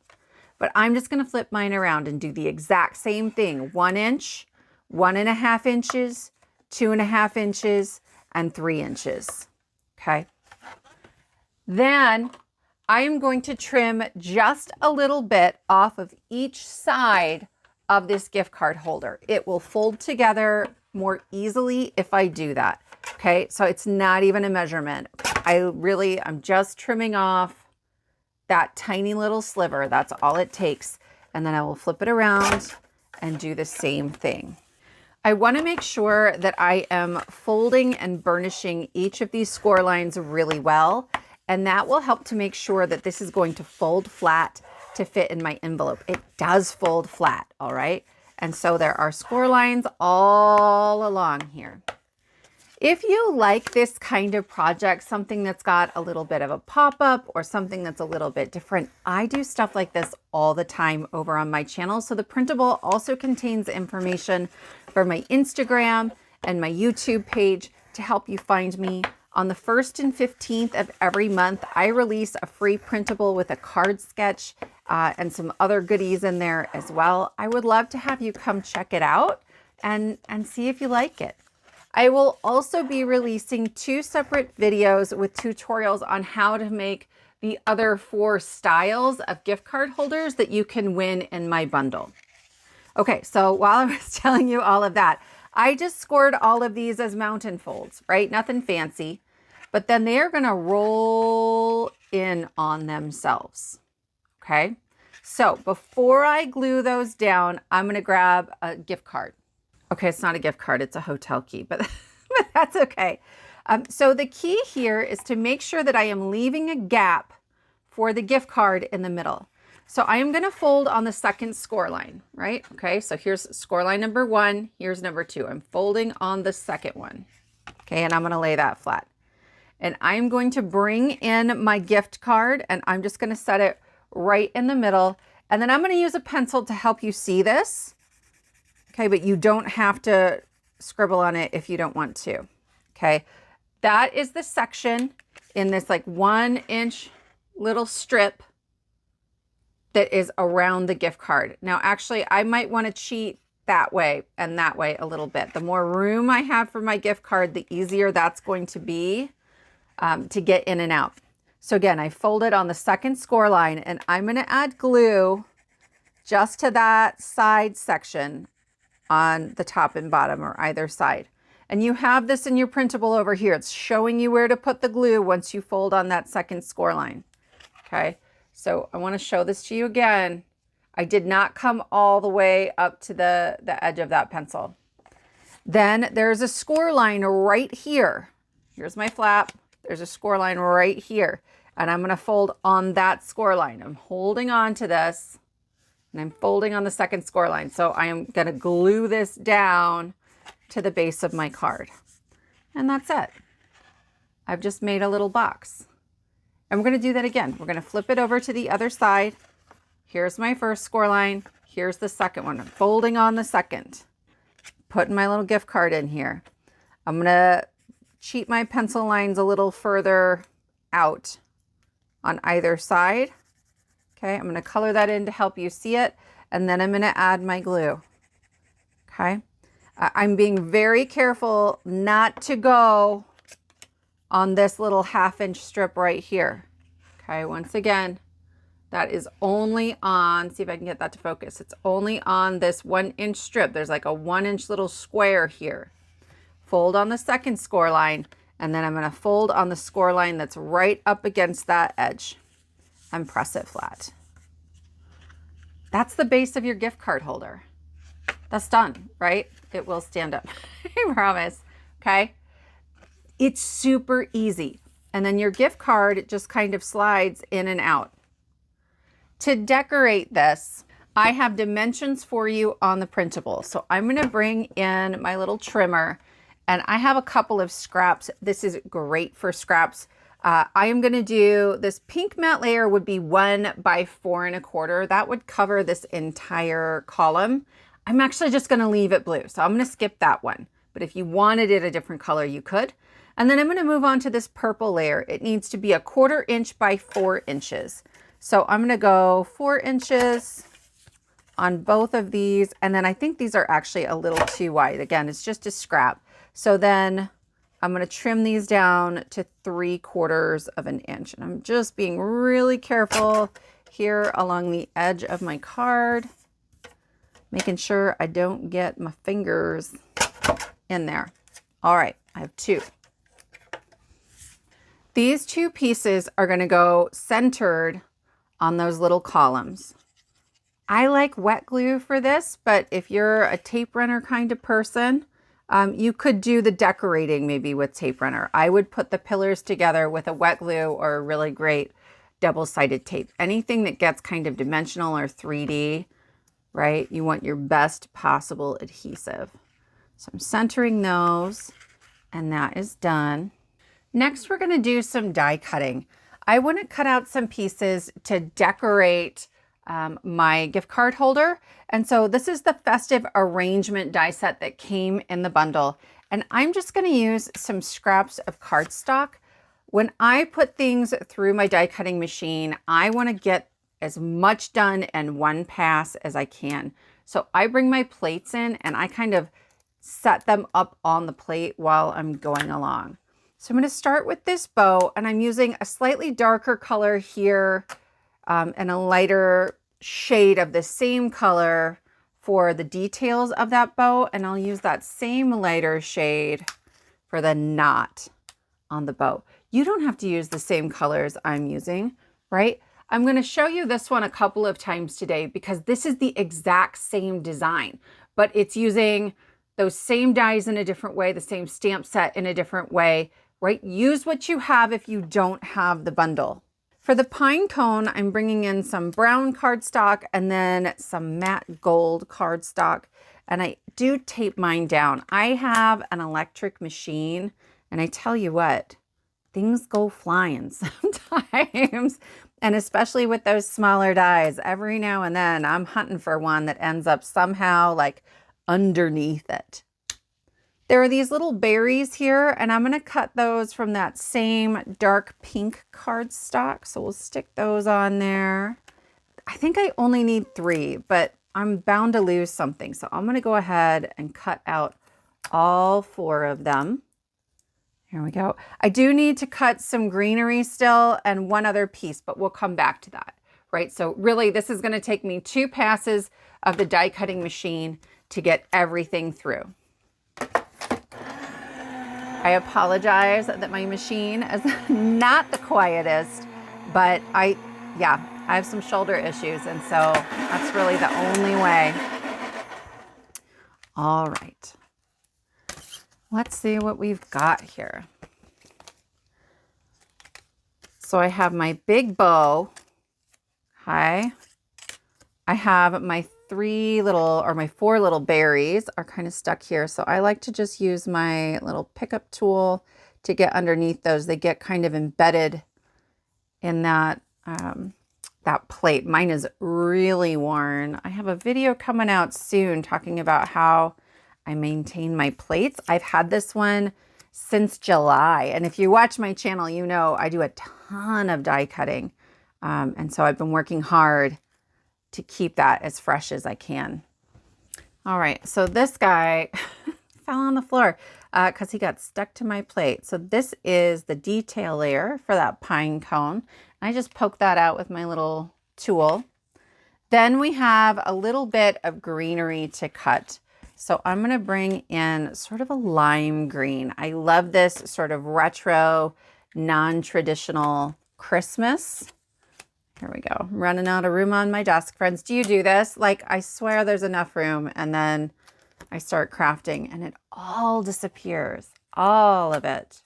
But I'm just going to flip mine around and do the exact same thing. 1 inch, 1 1/2 inches, 2 1/2 inches, and 3 inches. Okay. Then I am going to trim just a little bit off of each side of this gift card holder. It will fold together more easily if I do that. Okay. So it's not even a measurement. I'm just trimming off that tiny little sliver. That's all it takes. And then I will flip it around and do the same thing. I want to make sure that I am folding and burnishing each of these score lines really well. And that will help to make sure that this is going to fold flat to fit in my envelope. It does fold flat, all right? And so there are score lines all along here. If you like this kind of project, something that's got a little bit of a pop-up or something that's a little bit different, I do stuff like this all the time over on my channel. So the printable also contains information for my Instagram and my YouTube page to help you find me. On the 1st and 15th of every month, I release a free printable with a card sketch and some other goodies in there as well. I would love to have you come check it out and see if you like it. I will also be releasing 2 separate videos with tutorials on how to make the other 4 styles of gift card holders that you can win in my bundle. Okay, so while I was telling you all of that, I just scored all of these as mountain folds, right? Nothing fancy, but then they are gonna roll in on themselves, okay? So before I glue those down, I'm gonna grab a gift card. Okay, it's not a gift card, it's a hotel key, but that's okay. So the key here is to make sure that I am leaving a gap for the gift card in the middle. So I am gonna fold on the second score line, right? Okay, so here's score line number 1, here's number 2. I'm folding on the second one. Okay, and I'm gonna lay that flat. And I'm going to bring in my gift card and I'm just gonna set it right in the middle. And then I'm gonna use a pencil to help you see this. Okay, but you don't have to scribble on it if you don't want to. Okay, that is the section in this like 1 inch little strip that is around the gift card. Now, actually, I might want to cheat that way and that way a little bit. The more room I have for my gift card, the easier that's going to be to get in and out. So again, I folded on the second score line, and I'm going to add glue just to that side section on the top and bottom or either side. And you have this in your printable over here. It's showing you where to put the glue once you fold on that second score line. Okay, so I want to show this to you again. I did not come all the way up to the edge of that pencil. Then there's a score line right here. Here's my flap. There's a score line right here. And I'm going to fold on that score line. I'm holding on to this and I'm folding on the second score line. So I am going to glue this down to the base of my card. And that's it. I've just made a little box. And we're going to do that again. We're going to flip it over to the other side. Here's my first score line. Here's the second one. I'm folding on the second. Putting my little gift card in here. I'm going to cheat my pencil lines a little further out on either side. Okay, I'm going to color that in to help you see it. And then I'm going to add my glue. Okay, I'm being very careful not to go on this little 1/2 inch strip right here. Okay, once again, that is only on, see if I can get that to focus. It's only on this 1 inch strip. There's like a 1 inch little square here. Fold on the second score line, and then I'm going to fold on the score line that's right up against that edge and press it flat. That's the base of your gift card holder. That's done, right? It will stand up, I promise. Okay. It's super easy. And then your gift card, it just kind of slides in and out. To decorate this, I have dimensions for you on the printable. So I'm going to bring in my little trimmer, and I have a couple of scraps. This is great for scraps. I am going to do this pink matte layer would be 1 by 4 1/4. That would cover this entire column. I'm actually just going to leave it blue. So I'm going to skip that one. But if you wanted it a different color, you could. And then I'm going to move on to this purple layer. It needs to be a 1/4 inch by 4 inches. So I'm going to go 4 inches on both of these. And then I think these are actually a little too wide. Again, it's just a scrap. So then I'm going to trim these down to 3/4 of an inch. And I'm just being really careful here along the edge of my card, making sure I don't get my fingers in there. All right, I have 2. These 2 pieces are going to go centered on those little columns. I like wet glue for this, but if you're a tape runner kind of person, you could do the decorating maybe with tape runner. I would put the pillars together with a wet glue or a really great double-sided tape. Anything that gets kind of dimensional or 3D, right? You want your best possible adhesive. So I'm centering those, and that is done. Next, we're going to do some die cutting. I want to cut out some pieces to decorate my gift card holder. And so this is the Festive arrangement die set that came in the bundle. And I'm just going to use some scraps of cardstock. When I put things through my die cutting machine, I want to get as much done in one pass as I can. So I bring my plates in and I kind of set them up on the plate while I'm going along. So I'm going to start with this bow, and I'm using a slightly darker color here and a lighter shade of the same color for the details of that bow. And I'll use that same lighter shade for the knot on the bow. You don't have to use the same colors I'm using, right? I'm going to show you this one a couple of times today because this is the exact same design, but it's using those same dies in a different way, the same stamp set in a different way, right? Use what you have if you don't have the bundle. For the pine cone, I'm bringing in some brown cardstock and then some matte gold cardstock. And I do tape mine down. I have an electric machine, and I tell you what, things go flying sometimes. And especially with those smaller dies, every now and then I'm hunting for one that ends up somehow like underneath it. There are these little berries here, and I'm going to cut those from that same dark pink cardstock. So we'll stick those on there. I think I only need 3, but I'm bound to lose something. So I'm going to go ahead and cut out all 4 of them. Here we go. I do need to cut some greenery still and one other piece, but we'll come back to that, right? So really this is going to take me 2 passes of the die cutting machine to get everything through. I apologize that my machine is not the quietest, but I have some shoulder issues, and so that's really the only way. All right. Let's see what we've got here. So I have my big bow. Hi. I have my 4 little berries are kind of stuck here. So I like to just use my little pickup tool to get underneath those. They get kind of embedded in that, that plate. Mine is really worn. I have a video coming out soon talking about how I maintain my plates. I've had this one since July. And if you watch my channel, you know I do a ton of die cutting. And so I've been working hard to keep that as fresh as I can. All right, so this guy fell on the floor because he got stuck to my plate. So this is the detail layer for that pine cone. I just poke that out with my little tool. Then we have a little bit of greenery to cut. So I'm going to bring in sort of a lime green. I love this sort of retro, non-traditional Christmas. Here we go. I'm running out of room on my desk, friends. Do you do this? Like, I swear there's enough room, and then I start crafting and it all disappears, all of it.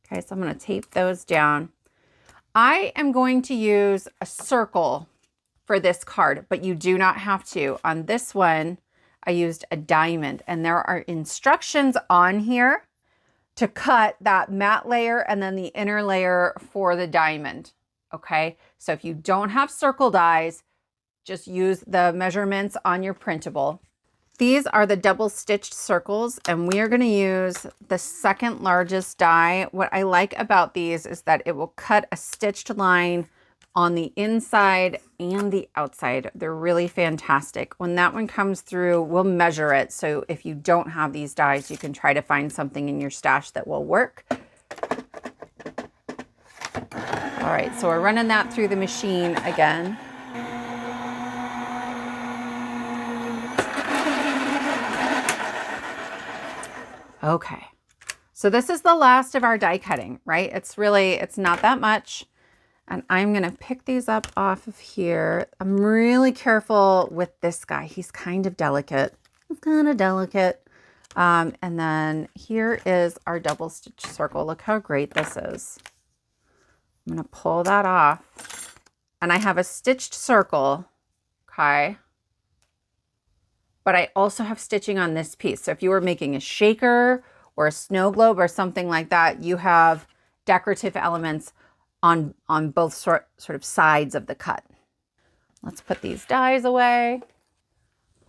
Okay, so I'm going to tape those down. I am going to use a circle for this card, but you do not have to. On this one, I used a diamond, and there are instructions on here to cut that matte layer and then the inner layer for the diamond. Okay, so if you don't have circle dies, just use the measurements on your printable. These are the double stitched circles, and we are going to use the second largest die. What I like about these is that it will cut a stitched line on the inside and the outside. They're really fantastic. When that one comes through, we'll measure it. So if you don't have these dies, you can try to find something in your stash that will work. All right, so we're running that through the machine again. Okay, so this is the last of our die cutting, right? It's not that much. And I'm gonna pick these up off of here. I'm really careful with this guy. He's kind of delicate. And then here is our double stitch circle. Look how great this is. I'm gonna pull that off. And I have a stitched circle, okay? But I also have stitching on this piece. So if you were making a shaker or a snow globe or something like that, you have decorative elements on both sort of sides of the cut. Let's put these dies away.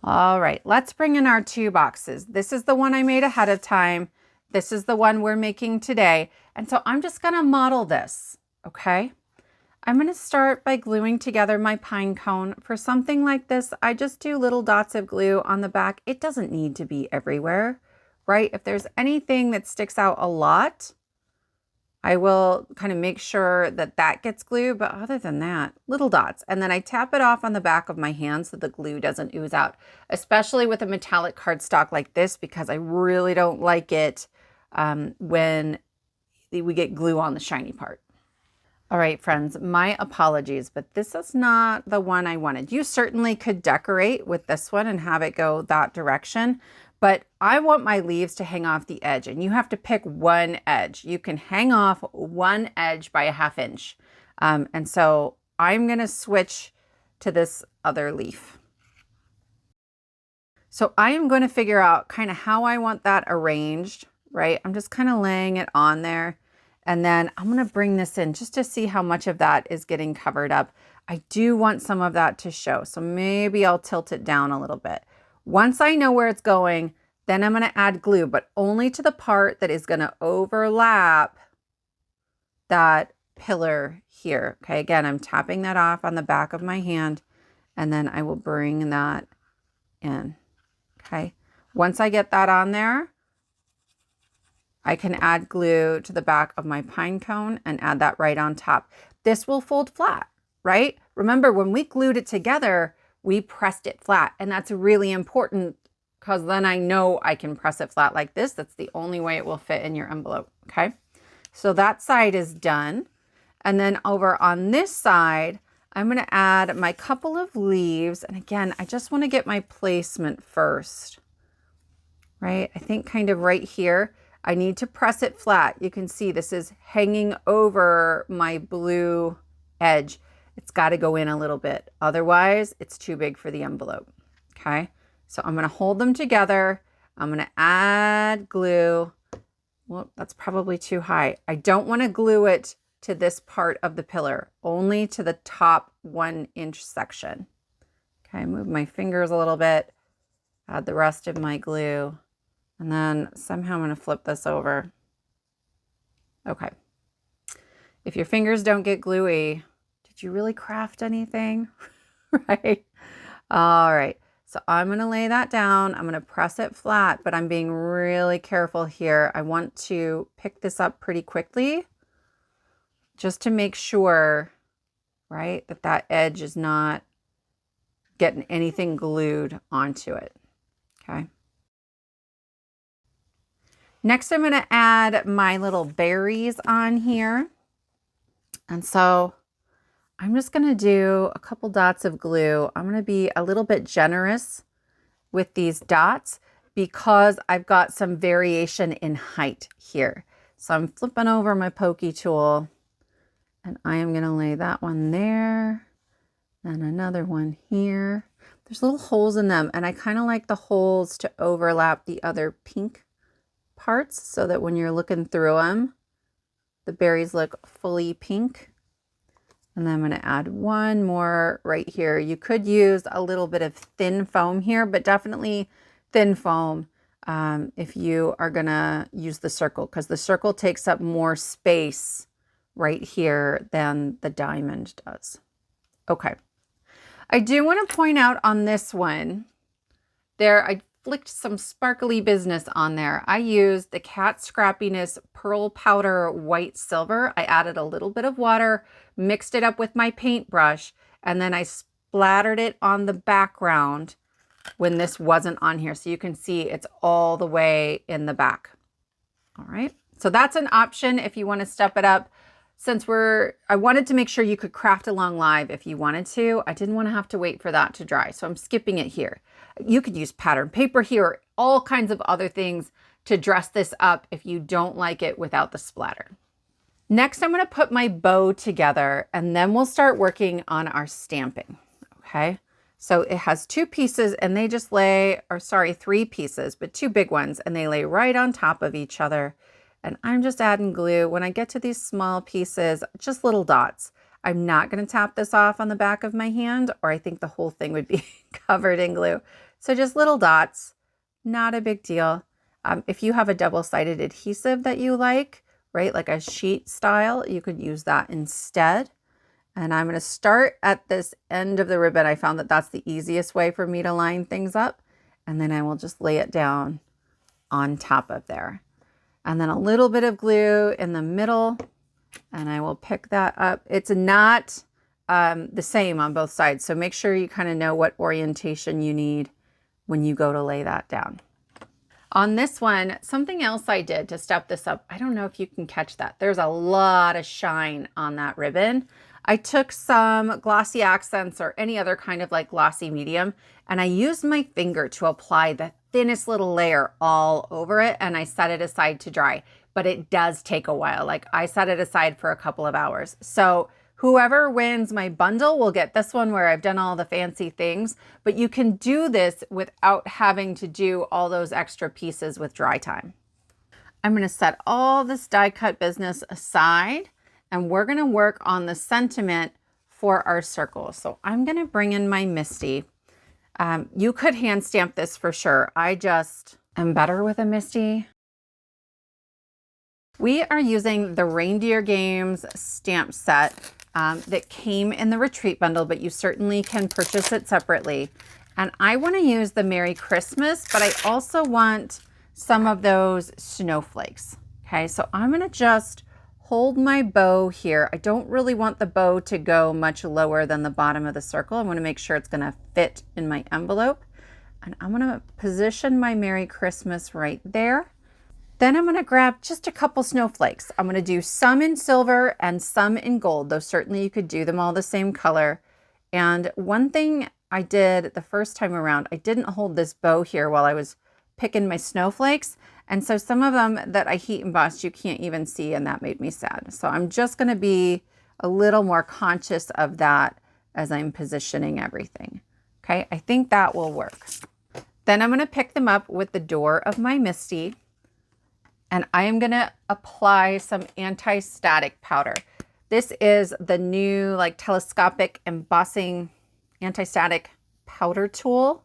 All right, let's bring in our 2 boxes. This is the one I made ahead of time. This is the one we're making today. And so I'm just gonna model this, okay? I'm gonna start by gluing together my pine cone. For something like this, I just do little dots of glue on the back. It doesn't need to be everywhere, right? If there's anything that sticks out a lot, I will kind of make sure that that gets glued, but other than that, little dots. And then I tap it off on the back of my hand so the glue doesn't ooze out, especially with a metallic cardstock like this, because I really don't like it when we get glue on the shiny part. All right, friends, my apologies, but this is not the one I wanted. You certainly could decorate with this one and have it go that direction, but I want my leaves to hang off the edge, and you have to pick one edge. You can hang off one edge by a 1/2 inch. And so I'm gonna switch to this other leaf. So I am going to figure out kind of how I want that arranged, right? I'm just kind of laying it on there. And then I'm going to bring this in just to see how much of that is getting covered up. I do want some of that to show. So maybe I'll tilt it down a little bit. Once I know where it's going, then I'm going to add glue, but only to the part that is going to overlap that pillar here. Okay, again, I'm tapping that off on the back of my hand, and then I will bring that in. Okay, once I get that on there, I can add glue to the back of my pine cone and add that right on top. This will fold flat, right? Remember, when we glued it together, we pressed it flat, and that's really important because then I know I can press it flat like this. That's the only way it will fit in your envelope, okay? So that side is done. And then over on this side, I'm gonna add my couple of leaves. And again, I just wanna get my placement first, right? I think kind of right here. I need to press it flat. You can see this is hanging over my blue edge. It's got to go in a little bit. Otherwise, it's too big for the envelope. Okay, so I'm going to hold them together. I'm going to add glue. Well, that's probably too high. I don't want to glue it to this part of the pillar, only to the top 1 inch section. Okay, move my fingers a little bit, add the rest of my glue. And then somehow I'm going to flip this over. Okay. If your fingers don't get gluey, did you really craft anything? Right? All right. So I'm going to lay that down. I'm going to press it flat, but I'm being really careful here. I want to pick this up pretty quickly just to make sure, right, that that edge is not getting anything glued onto it. Okay. Next, I'm going to add my little berries on here. And so I'm just going to do a couple dots of glue. I'm going to be a little bit generous with these dots because I've got some variation in height here. So I'm flipping over my pokey tool and I am going to lay that one there and another one here. There's little holes in them and I kind of like the holes to overlap the other pink parts so that when you're looking through them, the berries look fully pink. And then I'm going to add one more right here. You could use a little bit of thin foam here, but definitely thin foam if you are going to use the circle, because the circle takes up more space right here than the diamond does. Okay. I do want to point out on this one, I flicked some sparkly business on there. I used the Cat Scrappiness Pearl Powder White Silver. I added a little bit of water, mixed it up with my paintbrush, and then I splattered it on the background when this wasn't on here. So you can see it's all the way in the back. All right. So that's an option if you want to step it up. Since I wanted to make sure you could craft along live if you wanted to. I didn't want to have to wait for that to dry. So I'm skipping it here. You could use pattern paper here, or all kinds of other things to dress this up if you don't like it without the splatter. Next, I'm going to put my bow together and then we'll start working on our stamping. Okay. So it has 2 pieces and they just lay, or sorry, 3 pieces, but 2 big ones, and they lay right on top of each other. And I'm just adding glue. When I get to these small pieces, just little dots. I'm not going to tap this off on the back of my hand, or I think the whole thing would be covered in glue. So just little dots, not a big deal. If you have a double-sided adhesive that you like, right, like a sheet style, you could use that instead. And I'm going to start at this end of the ribbon. I found that that's the easiest way for me to line things up. And then I will just lay it down on top of there. And then a little bit of glue in the middle, and I will pick that up. It's not the same on both sides, so make sure you kind of know what orientation you need when you go to lay that down. On this one, something else I did to step this up, I don't know if you can catch that. There's a lot of shine on that ribbon. I took some glossy accents or any other kind of like glossy medium, and I used my finger to apply the thinnest little layer all over it, and I set it aside to dry. But it does take a while. Like I set it aside for a couple of hours. So whoever wins my bundle will get this one where I've done all the fancy things, but you can do this without having to do all those extra pieces with dry time. I'm going to set all this die cut business aside, and we're going to work on the sentiment for our circle. So I'm going to bring in my Misty. You could hand stamp this for sure. I just am better with a Misty. We are using the Reindeer Games stamp set that came in the retreat bundle, but you certainly can purchase it separately. And I want to use the Merry Christmas, but I also want some of those snowflakes. Okay, so I'm gonna just hold my bow here. I don't really want the bow to go much lower than the bottom of the circle. I wanna make sure it's gonna fit in my envelope. And I'm gonna position my Merry Christmas right there. Then I'm gonna grab just a couple snowflakes. I'm gonna do some in silver and some in gold, though certainly you could do them all the same color. And one thing I did the first time around, I didn't hold this bow here while I was picking my snowflakes. And so some of them that I heat embossed, you can't even see, and that made me sad. So I'm just gonna be a little more conscious of that as I'm positioning everything. Okay, I think that will work. Then I'm gonna pick them up with the door of my Misty, and I am gonna apply some anti-static powder. This is the new like telescopic embossing anti-static powder tool.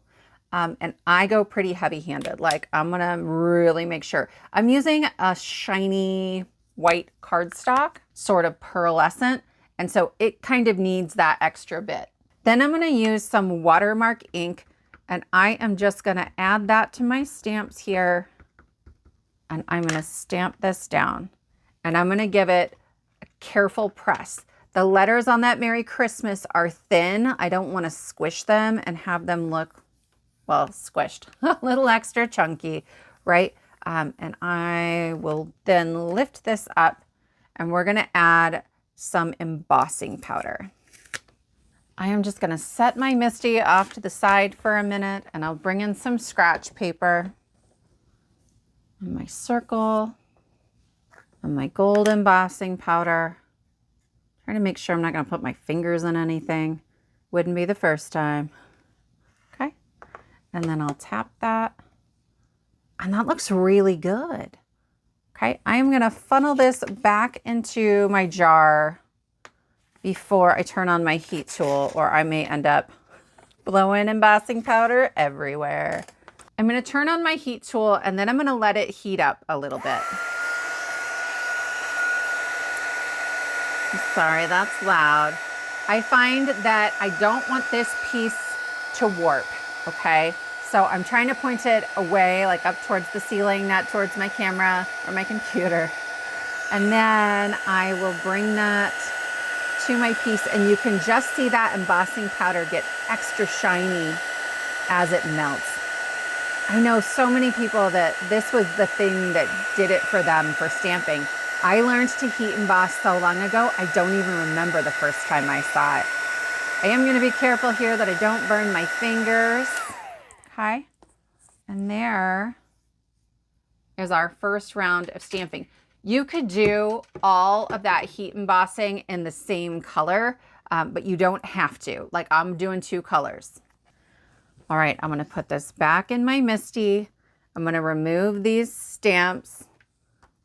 And I go pretty heavy-handed. Like I'm gonna really make sure. I'm using a shiny white cardstock, sort of pearlescent. And so it kind of needs that extra bit. Then I'm gonna use some watermark ink, and I am just gonna add that to my stamps here. And I'm gonna stamp this down. And I'm gonna give it a careful press. The letters on that Merry Christmas are thin. I don't wanna squish them and have them look, well, squished, a little extra chunky, right? And I will then lift this up, and we're gonna add some embossing powder. I am just gonna set my Misty off to the side for a minute, and I'll bring in some scratch paper and my circle and my gold embossing powder. Trying to make sure I'm not gonna put my fingers in anything. Wouldn't be the first time. Okay, and then I'll tap that. And that looks really good. Okay, I am gonna funnel this back into my jar before I turn on my heat tool, or I may end up blowing embossing powder everywhere. I'm gonna turn on my heat tool, and then I'm gonna let it heat up a little bit. I'm sorry, that's loud. I find that I don't want this piece to warp, okay? So I'm trying to point it away, like up towards the ceiling, not towards my camera or my computer. And then I will bring that to my piece, and you can just see that embossing powder get extra shiny as it melts. I know so many people that this was the thing that did it for them for stamping. I learned to heat emboss so long ago, I don't even remember the first time I saw it. I am gonna be careful here that I don't burn my fingers. Okay, and there is our first round of stamping. You could do all of that heat embossing in the same color, but you don't have to. Like I'm doing 2 colors. All right, I'm gonna put this back in my Misty. I'm gonna remove these stamps.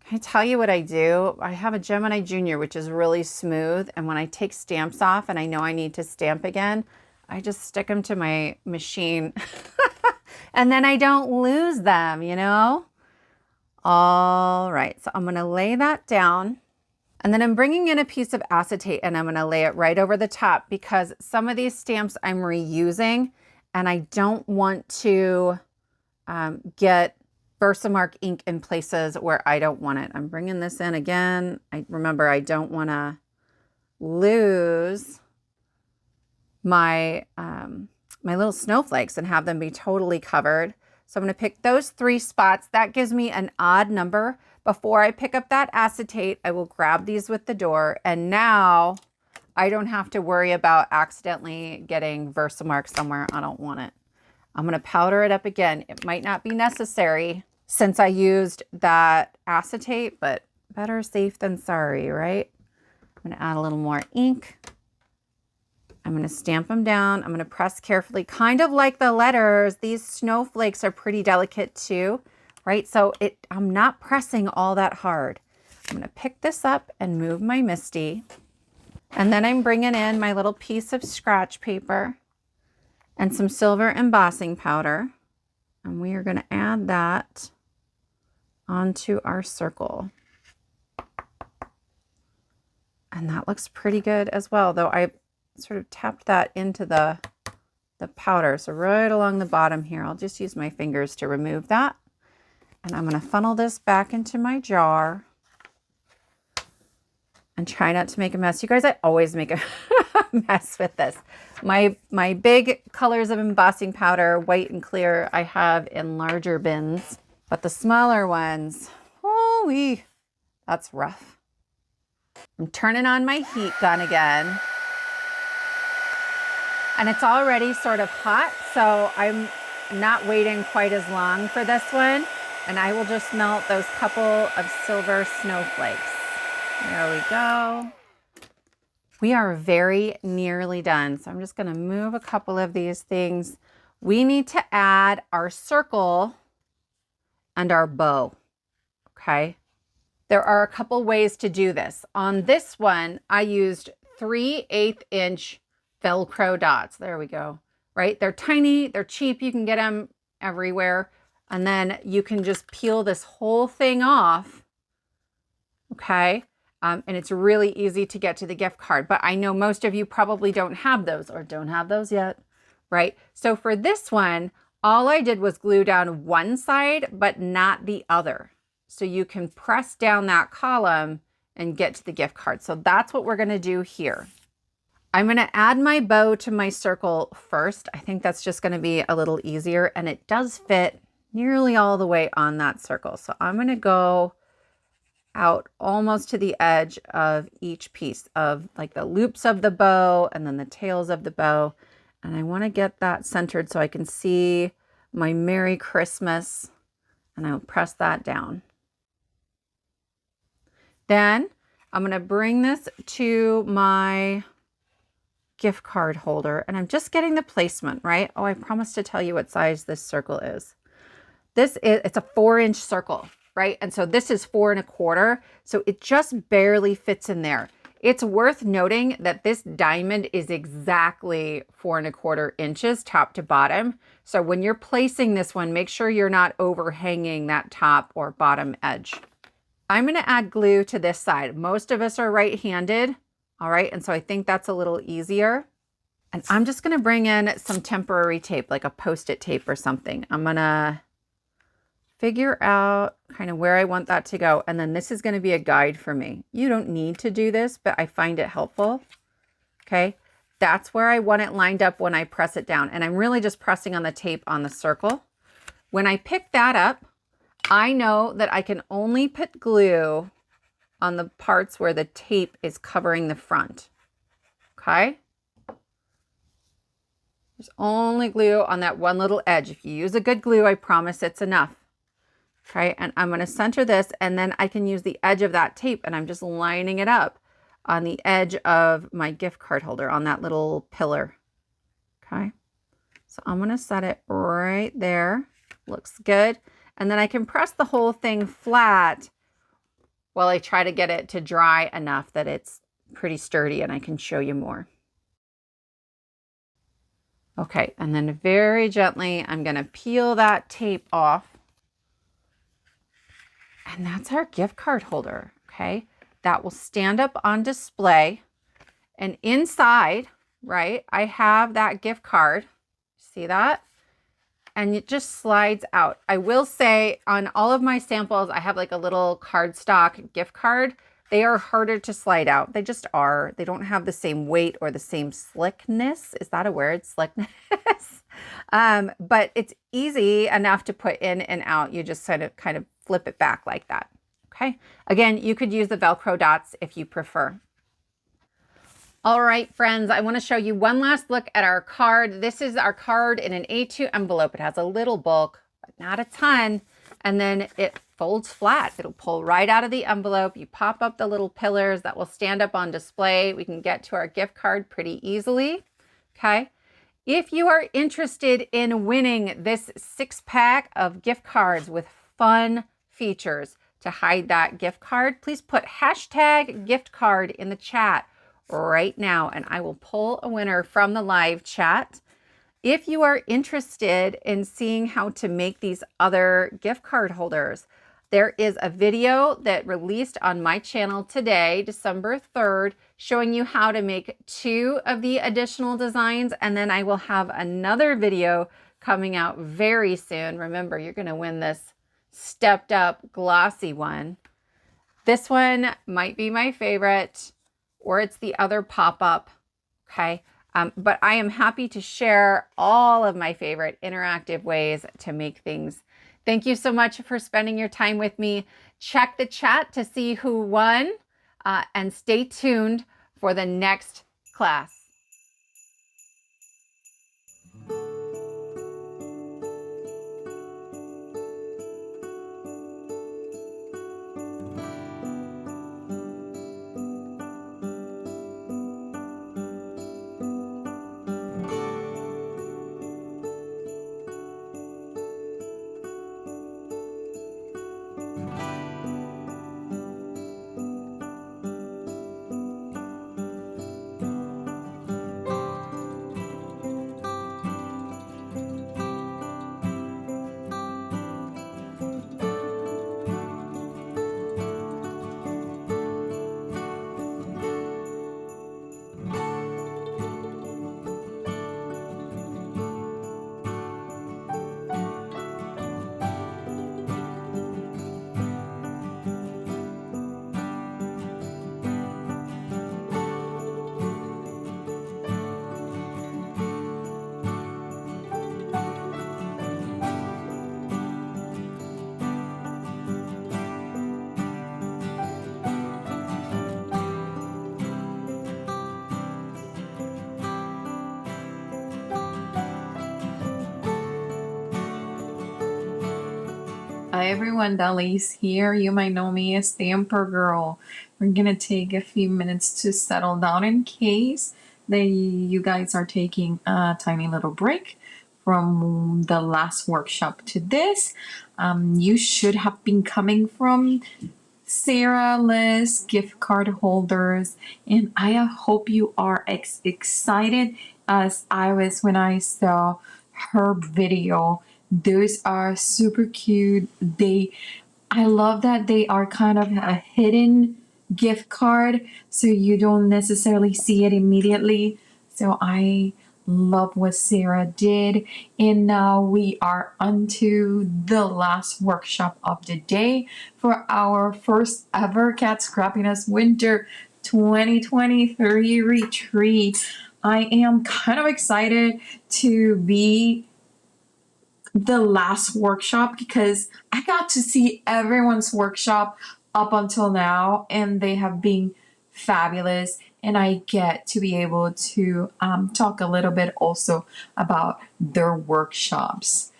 Can I tell you what I do? I have a Gemini Junior, which is really smooth. And when I take stamps off and I know I need to stamp again, I just stick them to my machine and then I don't lose them, you know? All right, so I'm gonna lay that down, and then I'm bringing in a piece of acetate, and I'm gonna lay it right over the top because some of these stamps I'm reusing, and I don't want to get Versamark ink in places where I don't want it. I'm bringing this in again. Remember, I don't wanna lose my, my little snowflakes and have them be totally covered. So I'm going to pick those 3 spots. That gives me an odd number. Before I pick up that acetate, I will grab these with the door. And now I don't have to worry about accidentally getting Versamark somewhere I don't want it. I'm going to powder it up again. It might not be necessary since I used that acetate, but better safe than sorry, right? I'm going to add a little more ink. I'm going to stamp them down. I'm going to press carefully, kind of like the letters. These snowflakes are pretty delicate too, right? So I'm not pressing all that hard. I'm going to pick this up and move my Misty. And then I'm bringing in my little piece of scratch paper and some silver embossing powder. And we are going to add that onto our circle. And that looks pretty good as well, though I sort of tapped that into the powder. So right along the bottom here, I'll just use my fingers to remove that. And I'm going to funnel this back into my jar. and try not to make a mess. You guys, I always make a mess with this. My big colors of embossing powder, white and clear, I have in larger bins, but the smaller ones, holy, that's rough. I'm turning on my heat gun again, and it's already sort of hot, so I'm not waiting quite as long for this one, and I will just melt those couple of silver snowflakes. There we go. We are very nearly done. So I'm just going to move a couple of these things. We need to add our circle and our bow. Okay. There are a couple ways to do this. On this one, I used 3/8 inch Velcro dots. There we go. Right. They're tiny. They're cheap. You can get them everywhere. And then you can just peel this whole thing off. Okay. And it's really easy to get to the gift card, but I know most of you probably don't have those or don't have those yet, right? So for this one, all I did was glue down one side, but not the other. So you can press down that column and get to the gift card. So that's what we're gonna do here. I'm gonna add my bow to my circle first. I think that's just gonna be a little easier, and it does fit nearly all the way on that circle. So I'm gonna go out almost to the edge of each piece of like the loops of the bow and then the tails of the bow. And I want to get that centered so I can see my Merry Christmas, and I'll press that down. Then I'm going to bring this to my gift card holder, and I'm just getting the placement, right? Oh, I promised to tell you what size this circle is. It's a 4-inch circle. Right? And so this is 4 1/4. So it just barely fits in there. It's worth noting that this diamond is exactly 4 1/4 inches top to bottom. So when you're placing this one, make sure you're not overhanging that top or bottom edge. I'm going to add glue to this side. Most of us are right-handed. All right. And so I think that's a little easier. And I'm just going to bring in some temporary tape, like a Post-it tape or something. I'm going to figure out kind of where I want that to go. And then this is going to be a guide for me. You don't need to do this, but I find it helpful. Okay. That's where I want it lined up when I press it down. And I'm really just pressing on the tape on the circle. When I pick that up, I know that I can only put glue on the parts where the tape is covering the front. Okay. There's only glue on that one little edge. If you use a good glue, I promise it's enough. Okay, and I'm going to center this, and then I can use the edge of that tape, and I'm just lining it up on the edge of my gift card holder on that little pillar. Okay, so I'm going to set it right there. Looks good. And then I can press the whole thing flat while I try to get it to dry enough that it's pretty sturdy, and I can show you more. Okay, and then very gently, I'm going to peel that tape off. And that's our gift card holder, okay? That will stand up on display. And inside, right, I have that gift card. See that? And it just slides out. I will say on all of my samples, I have like a little cardstock gift card. They are harder to slide out. They just are. They don't have the same weight or the same slickness. Is that a word? Slickness? But it's easy enough to put in and out. You just kind of flip it back like that. Okay. Again, you could use the Velcro dots if you prefer. All right, friends, I want to show you one last look at our card. This is our card in an A2 envelope. It has a little bulk, but not a ton. And then it folds flat. It'll pull right out of the envelope. You pop up the little pillars that will stand up on display. We can get to our gift card pretty easily. Okay. If you are interested in winning this 6-pack of gift cards with fun features to hide that gift card, please put #giftcard in the chat right now, and I will pull a winner from the live chat. If you are interested in seeing how to make these other gift card holders, there is a video that released on my channel today, December 3rd, showing you how to make 2 of the additional designs. And then I will have another video coming out very soon. Remember, you're going to win this stepped up glossy one. This one might be my favorite, or it's the other pop-up, okay? But I am happy to share all of my favorite interactive ways to make things. Thank you so much for spending your time with me. Check the chat to see who won, and stay tuned for the next class. Hi everyone, Dally's here. You might know me as Stamper Girl. We're gonna take a few minutes to settle down in case that you guys are taking a tiny little break from the last workshop to this. You should have been coming from Sarah, Liz, gift card holders, and I hope you are excited as I was when I saw her video. Those are super cute. I love that they are kind of a hidden gift card, so you don't necessarily see it immediately. So I love what Sarah did. And now we are onto the last workshop of the day for our first ever Cat Scrappiness Winter 2023 retreat. I am kind of excited to be the last workshop because I got to see everyone's workshop up until now, and they have been fabulous. And I get to be able to talk a little bit also about their workshops.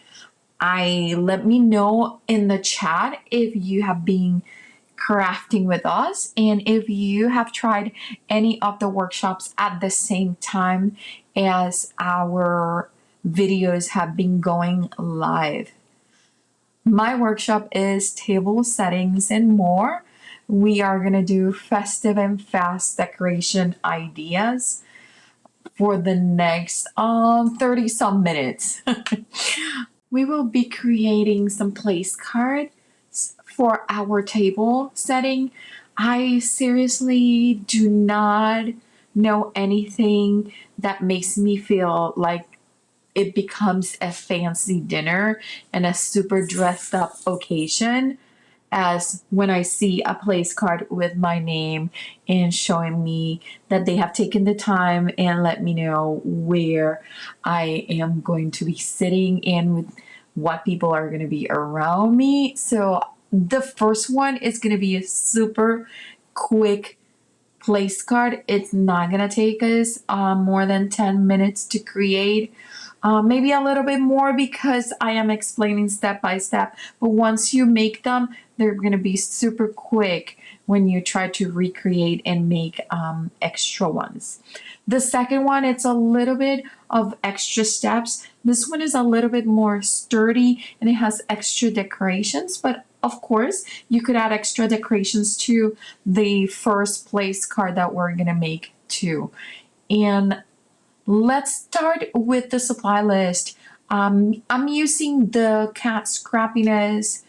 Let me know in the chat if you have been crafting with us and if you have tried any of the workshops at the same time as our videos have been going live. My workshop is table settings and more. We are going to do festive and fast decoration ideas for the next 30 some minutes. We will be creating some place cards for our table setting. I seriously do not know anything that makes me feel like it becomes a fancy dinner and a super dressed up occasion as when I see a place card with my name and showing me that they have taken the time and let me know where I am going to be sitting and with what people are going to be around me. So the first one is going to be a super quick place card. It's not going to take us more than 10 minutes to create. Maybe a little bit more because I am explaining step by step. But once you make them, they're going to be super quick when you try to recreate and make extra ones. The second one, it's a little bit of extra steps. This one is a little bit more sturdy and it has extra decorations, but of course, you could add extra decorations to the first place card that we're going to make too. And let's start with the supply list. I'm using the Cat Scrappiness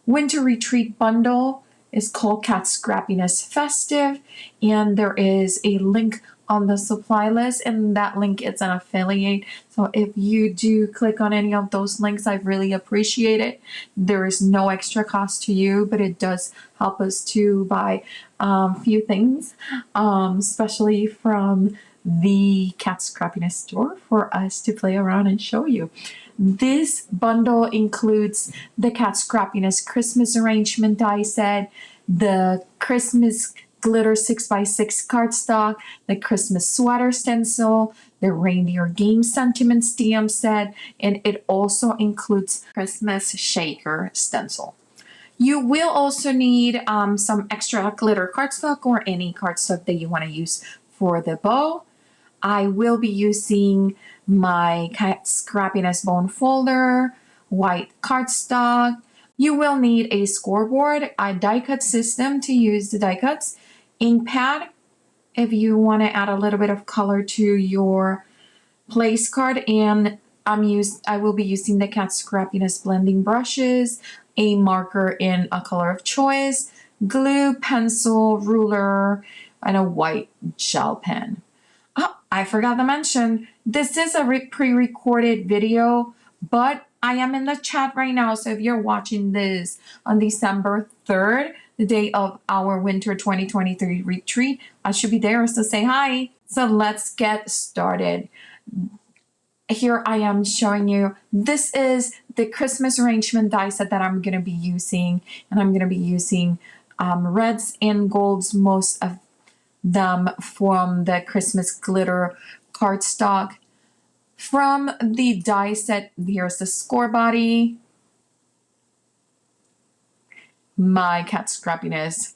Winter Retreat bundle. It's called Cat Scrappiness Festive, and there is a link on the supply list, and that link is an affiliate. So if you do click on any of those links, I really appreciate it. There is no extra cost to you, but it does help us to buy a few things, especially from the Cat Scrappiness store for us to play around and show you. This bundle includes the Cat Scrappiness Christmas arrangement die set, the Christmas glitter 6x6 cardstock, the Christmas sweater stencil, the reindeer game sentiment stamp set, and it also includes Christmas shaker stencil. You will also need some extra glitter cardstock or any cardstock that you want to use for the bow. I will be using my Cat Scrappiness bone folder, white cardstock. You will need a scoreboard, a die cut system to use the die cuts, ink pad if you want to add a little bit of color to your place card, and I will be using the Cat Scrappiness blending brushes, a marker in a color of choice, glue, pencil, ruler, and a white gel pen. Oh, I forgot to mention, this is a pre-recorded video, but I am in the chat right now. So if you're watching this on December 3rd, the day of our winter 2023 retreat, I should be there to say hi. So let's get started. Here I am showing you, this is the Christmas arrangement die set that I'm going to be using, and I'm going to be using reds and golds, most of them from the Christmas glitter cardstock. From the die set, here's the score body, my Cat Scrappiness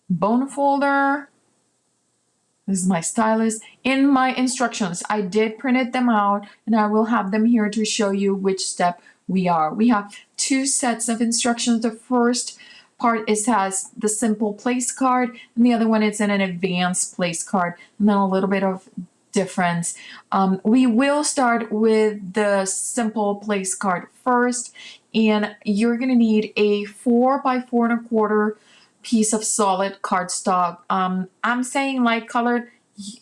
bone folder. This is my stylus. In my instructions, I did print them out, and I will have them here to show you which step we are. We have two sets of instructions. The first part has the simple place card, and the other one is in an advanced place card, and then a little bit of difference. We will start with the simple place card first, and you're going to need a 4x4.25 piece of solid cardstock. I'm saying light colored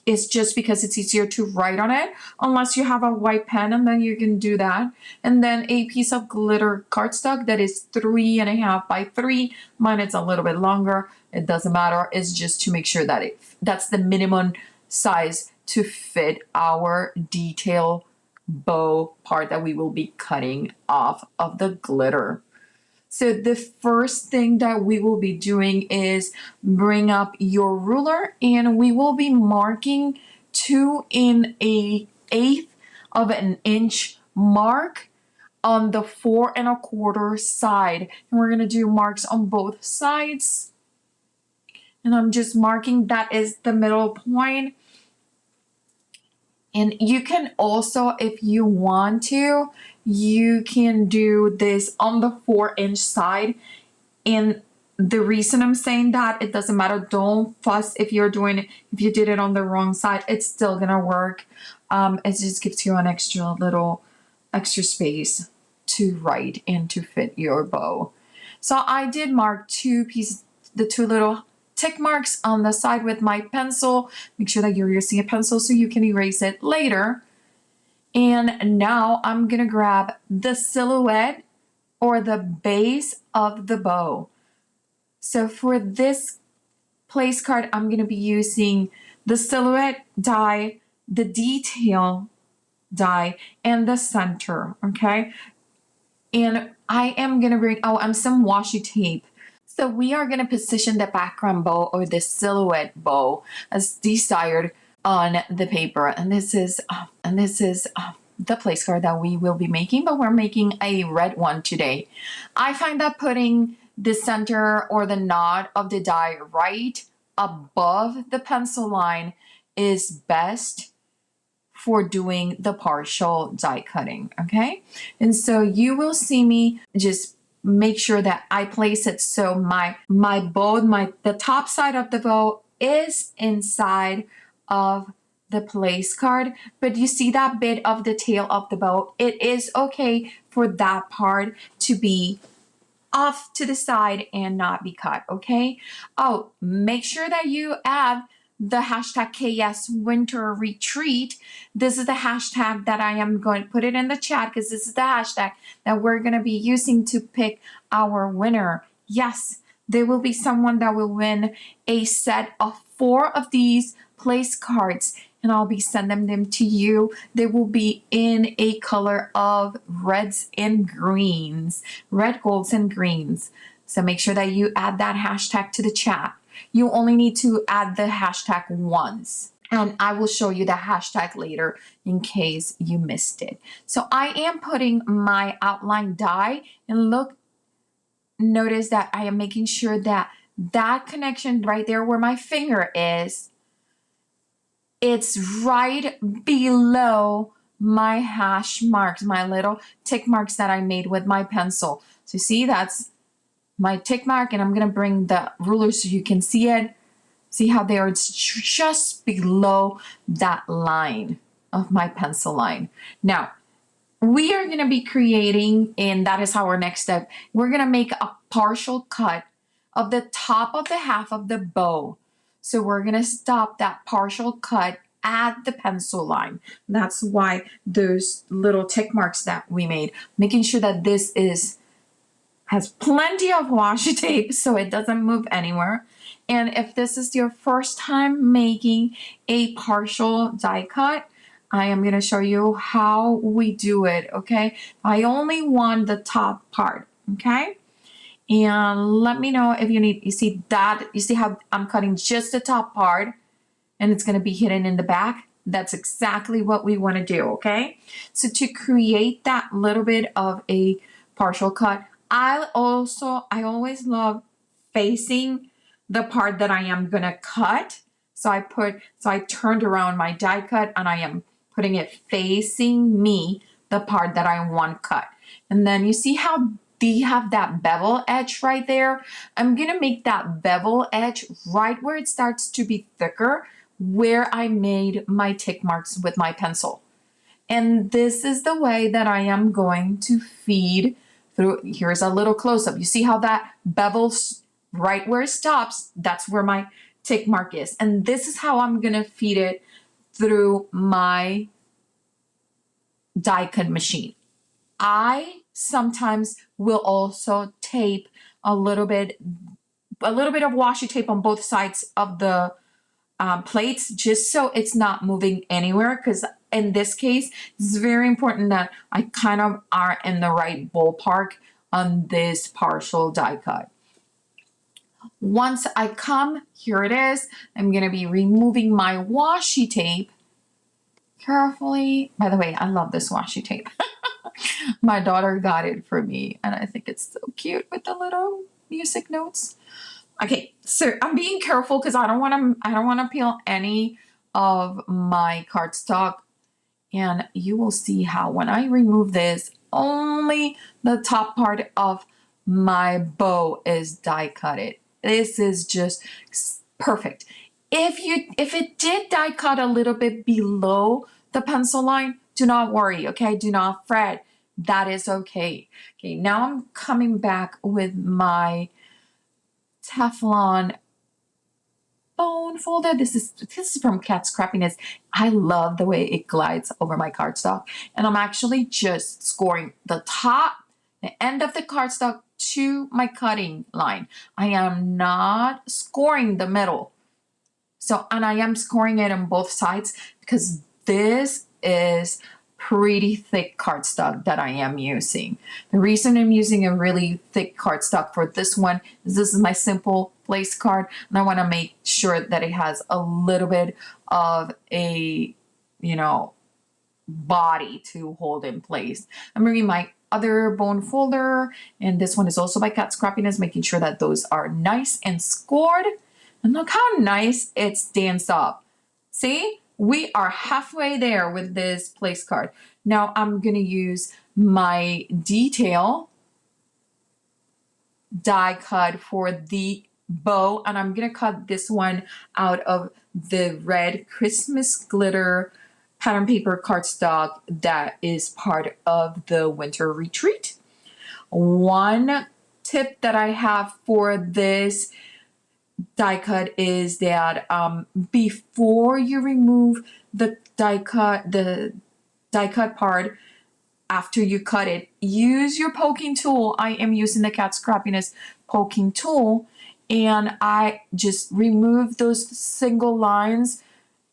is just because it's easier to write on it, unless you have a white pen, and then you can do that. And then a piece of glitter cardstock that is 3.5x3. Mine is a little bit longer. It doesn't matter. It's just to make sure that that's the minimum size to fit our detail bow part that we will be cutting off of the glitter. So the first thing that we will be doing is bring up your ruler, and we will be marking 2 1/8 of an inch mark on the 4.25 side. And we're going to do marks on both sides. And I'm just marking that is the middle point. And you can also, if you want to, you can do this on the 4-inch side. And the reason I'm saying that, it doesn't matter. Don't fuss if you did it on the wrong side. It's still gonna work. It just gives you an extra space to write and to fit your bow. So I did mark the two little tick marks on the side with my pencil. Make sure that you're using a pencil so you can erase it later. And now I'm gonna grab the silhouette or the base of the bow. So for this place card, I'm gonna be using the silhouette die, the detail die, and the center, okay? And I am gonna bring, and some washi tape. So we are going to position the background bow or the silhouette bow as desired on the paper. And this is the place card that we will be making, but we're making a red one today. I find that putting the center or the knot of the die right above the pencil line is best for doing the partial die cutting, okay? And so you will see me just make sure that I place it so my bow, the top side of the bow is inside of the place card, but you see that bit of the tail of the bow, it is okay for that part to be off to the side and not be cut, okay? Oh, make sure that you have the hashtag KS Winter Retreat. This is the hashtag that I am going to put it in the chat because this is the hashtag that we're going to be using to pick our winner. Yes, there will be someone that will win a set of 4 of these place cards, and I'll be sending them to you. They will be in a color of reds and greens, red, golds, and greens. So make sure that you add that hashtag to the chat. You only need to add the hashtag once, and I will show you the hashtag later in case you missed it. So I am putting my outline die, and look, notice that I am making sure that that connection right there where my finger is, it's right below my hash marks, my little tick marks that I made with my pencil. So see, that's my tick mark, and I'm going to bring the ruler so you can see it. See how there it's just below that line of my pencil line. Now, we are going to be creating, and that is our next step. We're going to make a partial cut of the top of the half of the bow. So we're going to stop that partial cut at the pencil line. That's why those little tick marks that we made, making sure that this has plenty of washi tape so it doesn't move anywhere. And if this is your first time making a partial die cut, I am going to show you how we do it, okay? I only want the top part, okay? And let me know if you need, you see how I'm cutting just the top part and it's going to be hidden in the back? That's exactly what we want to do, okay? So to create that little bit of a partial cut, I always love facing the part that I am going to cut. So I turned around my die cut and I am putting it facing me, the part that I want cut. And then you see how they have that bevel edge right there? I'm going to make that bevel edge right where it starts to be thicker, where I made my tick marks with my pencil. And this is the way that I am going to feed through. Here's a little close-up. You see how that bevels right where it stops? That's where my tick mark is. And this is how I'm going to feed it through my die cut machine. I sometimes will also tape a little bit of washi tape on both sides of the plates, just so it's not moving anywhere, because in this case it's very important that I kind of are in the right ballpark on this partial die cut. Once I come, here it is, I'm going to be removing my washi tape carefully. By the way, I love this washi tape. My daughter got it for me and I think it's so cute with the little music notes. Okay, so I'm being careful because I don't want to peel any of my cardstock, and you will see how when I remove this, only the top part of my bow is die cutted. This is just perfect. If it did die cut a little bit below the pencil line, do not worry, okay? Do not fret. That is okay. Okay, now I'm coming back with my Teflon bone folder. This is from Cat Scrappiness. I love the way it glides over my cardstock. And I'm actually just scoring the end of the cardstock to my cutting line. I am not scoring the middle. So, and I am scoring it on both sides because this is pretty thick cardstock that I am using. The reason I'm using a really thick cardstock for this one is this is my simple place card, and I want to make sure that it has a little bit of a, body to hold in place. I'm bringing my other bone folder, and this one is also by Cat Scrappiness, making sure that those are nice and scored. And look how nice it stands up. See? We are halfway there with this place card. Now I'm going to use my detail die cut for the bow, and I'm going to cut this one out of the red Christmas glitter pattern paper cardstock that is part of the winter retreat. One tip that I have for this die cut is that before you remove the die cut part, after you cut it, use your poking tool. I am using the Cat Scrappiness poking tool, and I just remove those single lines,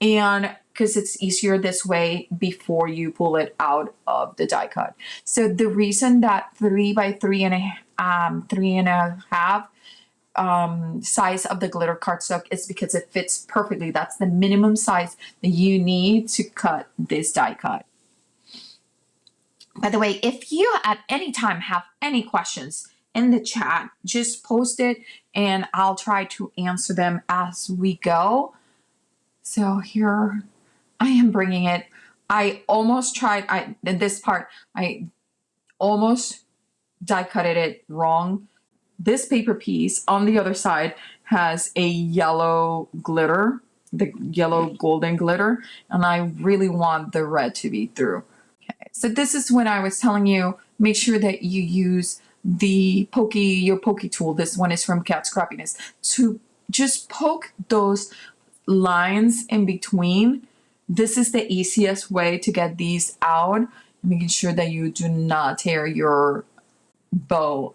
and because it's easier this way before you pull it out of the die cut. So the reason that 3 by 3.5 size of the glitter cardstock is because it fits perfectly. That's the minimum size that you need to cut this die cut. By the way, if you at any time have any questions in the chat, just post it and I'll try to answer them as we go. So here I am bringing it. I almost tried, in this part, I almost die cutted it wrong. This paper piece on the other side has a yellow glitter, the yellow golden glitter, and I really want the red to be through. So this is when I was telling you, make sure that you use your pokey tool. This one is from Cat Scrappiness, to just poke those lines in between. This is the easiest way to get these out, making sure that you do not tear your bow.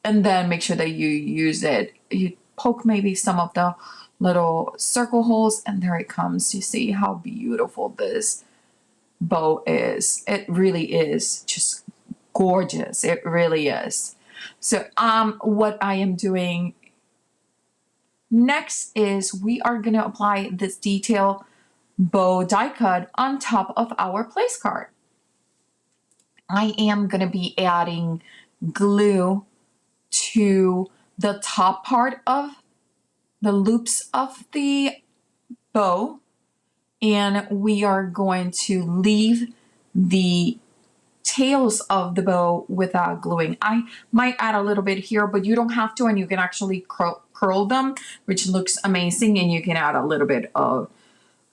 And then make sure that you use it. You poke maybe some of the little circle holes, and there it comes. You see how beautiful this bow is. It really is just gorgeous. It really is. So what I am doing next is we are going to apply this detail bow die cut on top of our place card. I am going to be adding glue to the top part of the loops of the bow, and we are going to leave the tails of the bow without gluing. I might add a little bit here, but you don't have to, and you can actually curl them, which looks amazing, and you can add a little bit of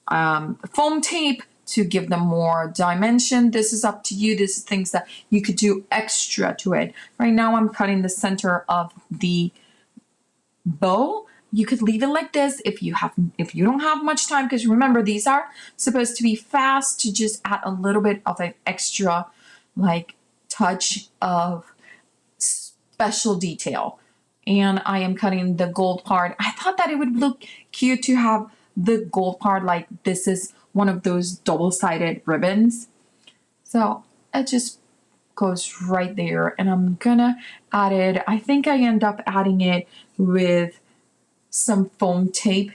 foam tape to give them more dimension. This is up to you. This is things that you could do extra to it. Right now I'm cutting the center of the bow. You could leave it like this if you don't have much time, because remember, these are supposed to be fast, to just add a little bit of an extra like touch of special detail. And I am cutting the gold part. I thought that it would look cute to have the gold part like this is one of those double-sided ribbons. So it just goes right there, and I'm gonna add it. I think I end up adding it with some foam tape.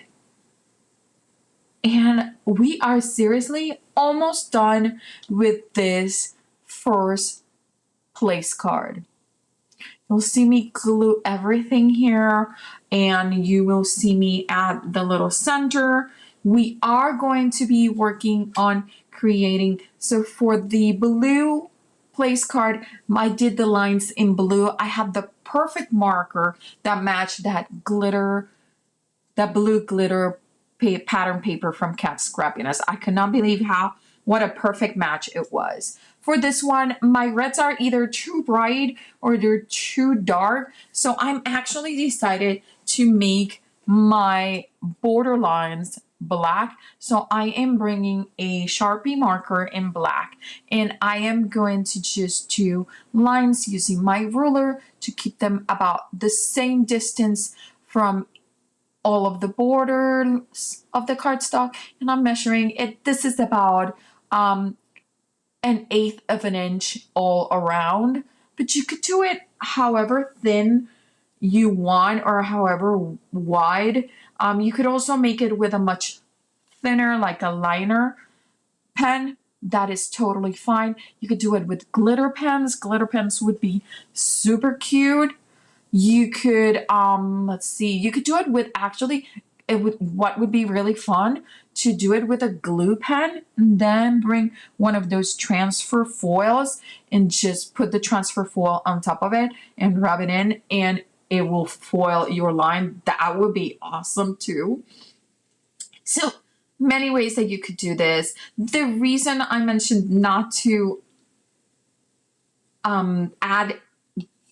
And we are seriously almost done with this first place card. You'll see me glue everything here, and you will see me add the little center. We are going to be working on creating, so for the blue place card, I did the lines in blue. I have the perfect marker that matched that glitter, that blue glitter pattern paper from Cat Scrappiness. I could not believe what a perfect match it was. For this one, my reds are either too bright or they're too dark. So I'm actually decided to make my border lines black. So I am bringing a Sharpie marker in black, and I am going to just do lines using my ruler to keep them about the same distance from all of the borders of the cardstock. And I'm measuring it. This is about 1/8 of an inch all around, but you could do it however thin you want or however wide. You could also make it with a much thinner, like a liner pen. That is totally fine. You could do it with glitter pens. Glitter pens would be super cute. You could, let's see, you could do it with what would be really fun to do it with a glue pen, and then bring one of those transfer foils and just put the transfer foil on top of it and rub it in, and it will foil your line. That would be awesome too. So many ways that you could do this. The reason I mentioned not to add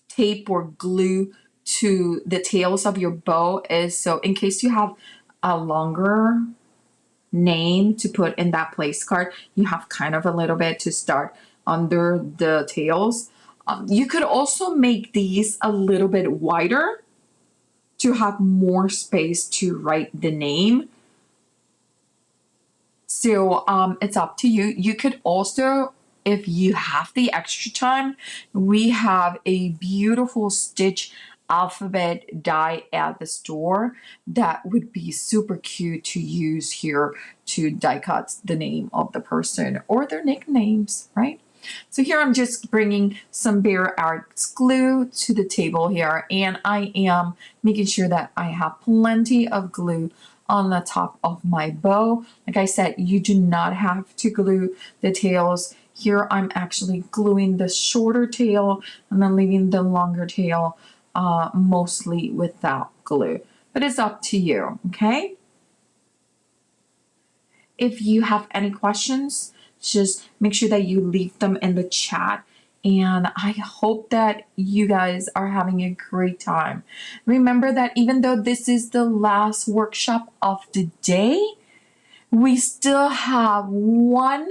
tape or glue to the tails of your bow is so in case you have a longer name to put in that place card, you have kind of a little bit to start under the tails. You could also make these a little bit wider to have more space to write the name. So it's up to you. You could also, if you have the extra time, we have a beautiful stitch alphabet die at the store that would be super cute to use here to die cut the name of the person or their nicknames, right? So here I'm just bringing some Bear Arts glue to the table here, and I am making sure that I have plenty of glue on the top of my bow. Like I said, you do not have to glue the tails. Here I'm actually gluing the shorter tail and then leaving the longer tail mostly without glue. But it's up to you, okay? If you have any questions, just make sure that you leave them in the chat. And I hope that you guys are having a great time. Remember that even though this is the last workshop of the day, we still have one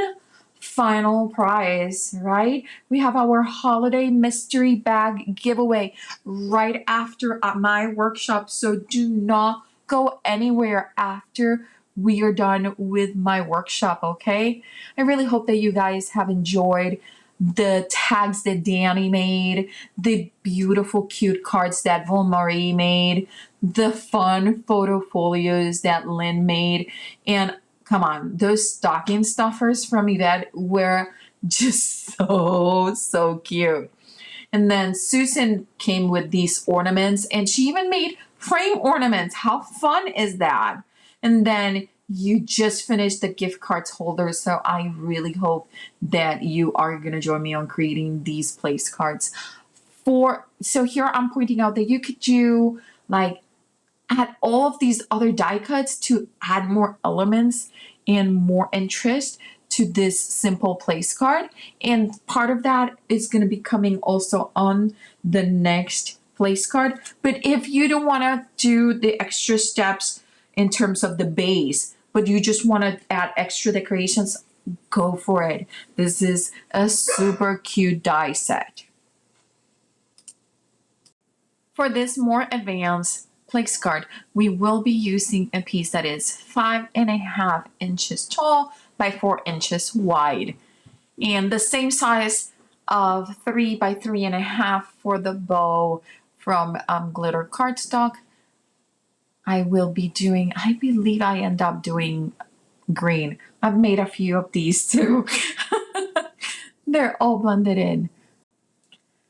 final prize, right? We have our holiday mystery bag giveaway right after my workshop. So do not go anywhere after we are done with my workshop, okay? I really hope that you guys have enjoyed the tags that Danny made, the beautiful cute cards that Marie made, the fun photo folios that Lynn made, and come on, those stocking stuffers from Yvette were just so cute. And then Susan came with these ornaments, and she even made frame ornaments. How fun is that? And then you just finished the gift cards holder, so I really hope that you are going to join me on creating these place cards. So here I'm pointing out that you could do like add all of these other die cuts to add more elements and more interest to this simple place card. And part of that is going to be coming also on the next place card. But if you don't want to do the extra steps in terms of the base, but you just want to add extra decorations, go for it. This is a super cute die set. For this more advanced place card, we will be using a piece that is 5.5 inches tall by 4 inches wide, and the same size of 3 by 3.5 for the bow from glitter cardstock. I believe I end up doing green. I've made a few of these too. They're all blended in.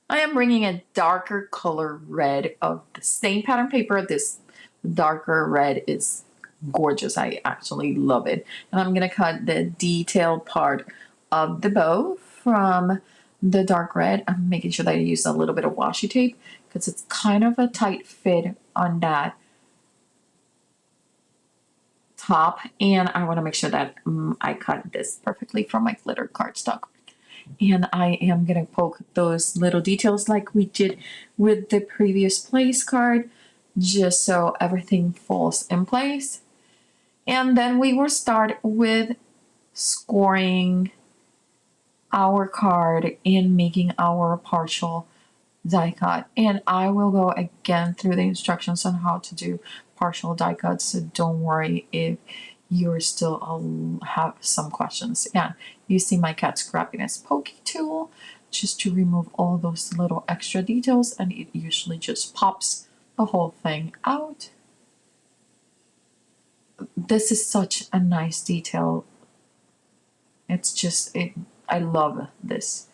I am bringing a darker color red of the same pattern paper. This darker red is gorgeous. I actually love it. And I'm going to cut the detailed part of the bow from the dark red. I'm making sure that I use a little bit of washi tape because it's kind of a tight fit on that top. And I want to make sure that I cut this perfectly from my glitter cardstock. And I am going to poke those little details like we did with the previous place card, just so everything falls in place. And then we will start with scoring our card and making our partial die cut. And I will go again through the instructions on how to do partial die cuts, so don't worry if you're still have some questions. And using my cat Scrappiness pokey tool just to remove all those little extra details, and it usually just pops the whole thing out. This is such a nice detail. It's just I love this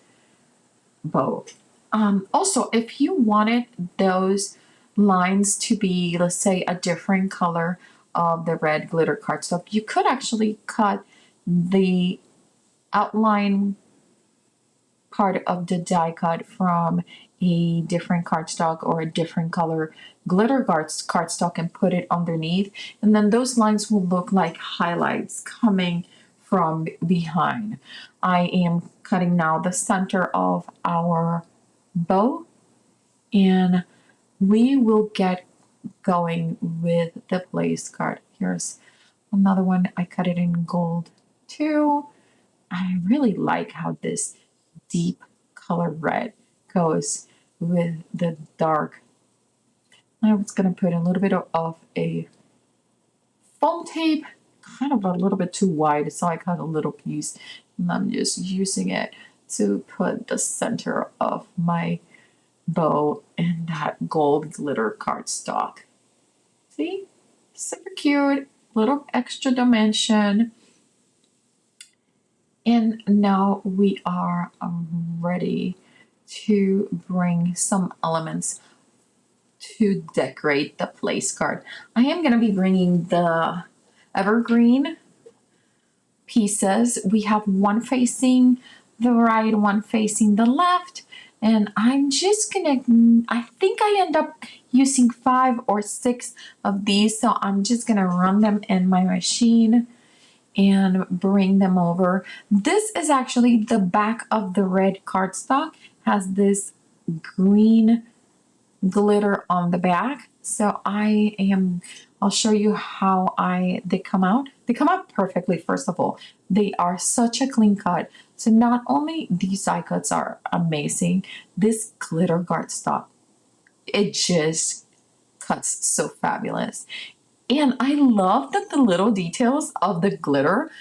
bow. Also, if you wanted those lines to be, let's say, a different color of the red glitter cardstock, you could actually cut the outline part of the die cut from a different cardstock or a different color glitter cardstock and put it underneath, and then those lines will look like highlights coming from behind. I am cutting now the center of our bow, and we will get going with the place card. Here's another one. I cut it in gold too. I really like how this deep color red goes with the dark. I was going to put a little bit of a foam tape, kind of a little bit too wide, so I cut a little piece, and I'm just using it to put the center of my bow in that gold glitter cardstock. See? Super cute, little extra dimension. And now we are ready to bring some elements to decorate the place card. I am going to be bringing the evergreen pieces. We have one facing the right, one facing the left. And I'm just gonna, I think I end up using 5 or 6 of these. So I'm just gonna run them in my machine and bring them over. This is actually the back of the red cardstock, has this green glitter on the back. So I'll show you how they come out. They come out perfectly, first of all. They are such a clean cut. So not only these die cuts are amazing, this glitter cardstock, it just cuts so fabulous. And I love that the little details of the glitter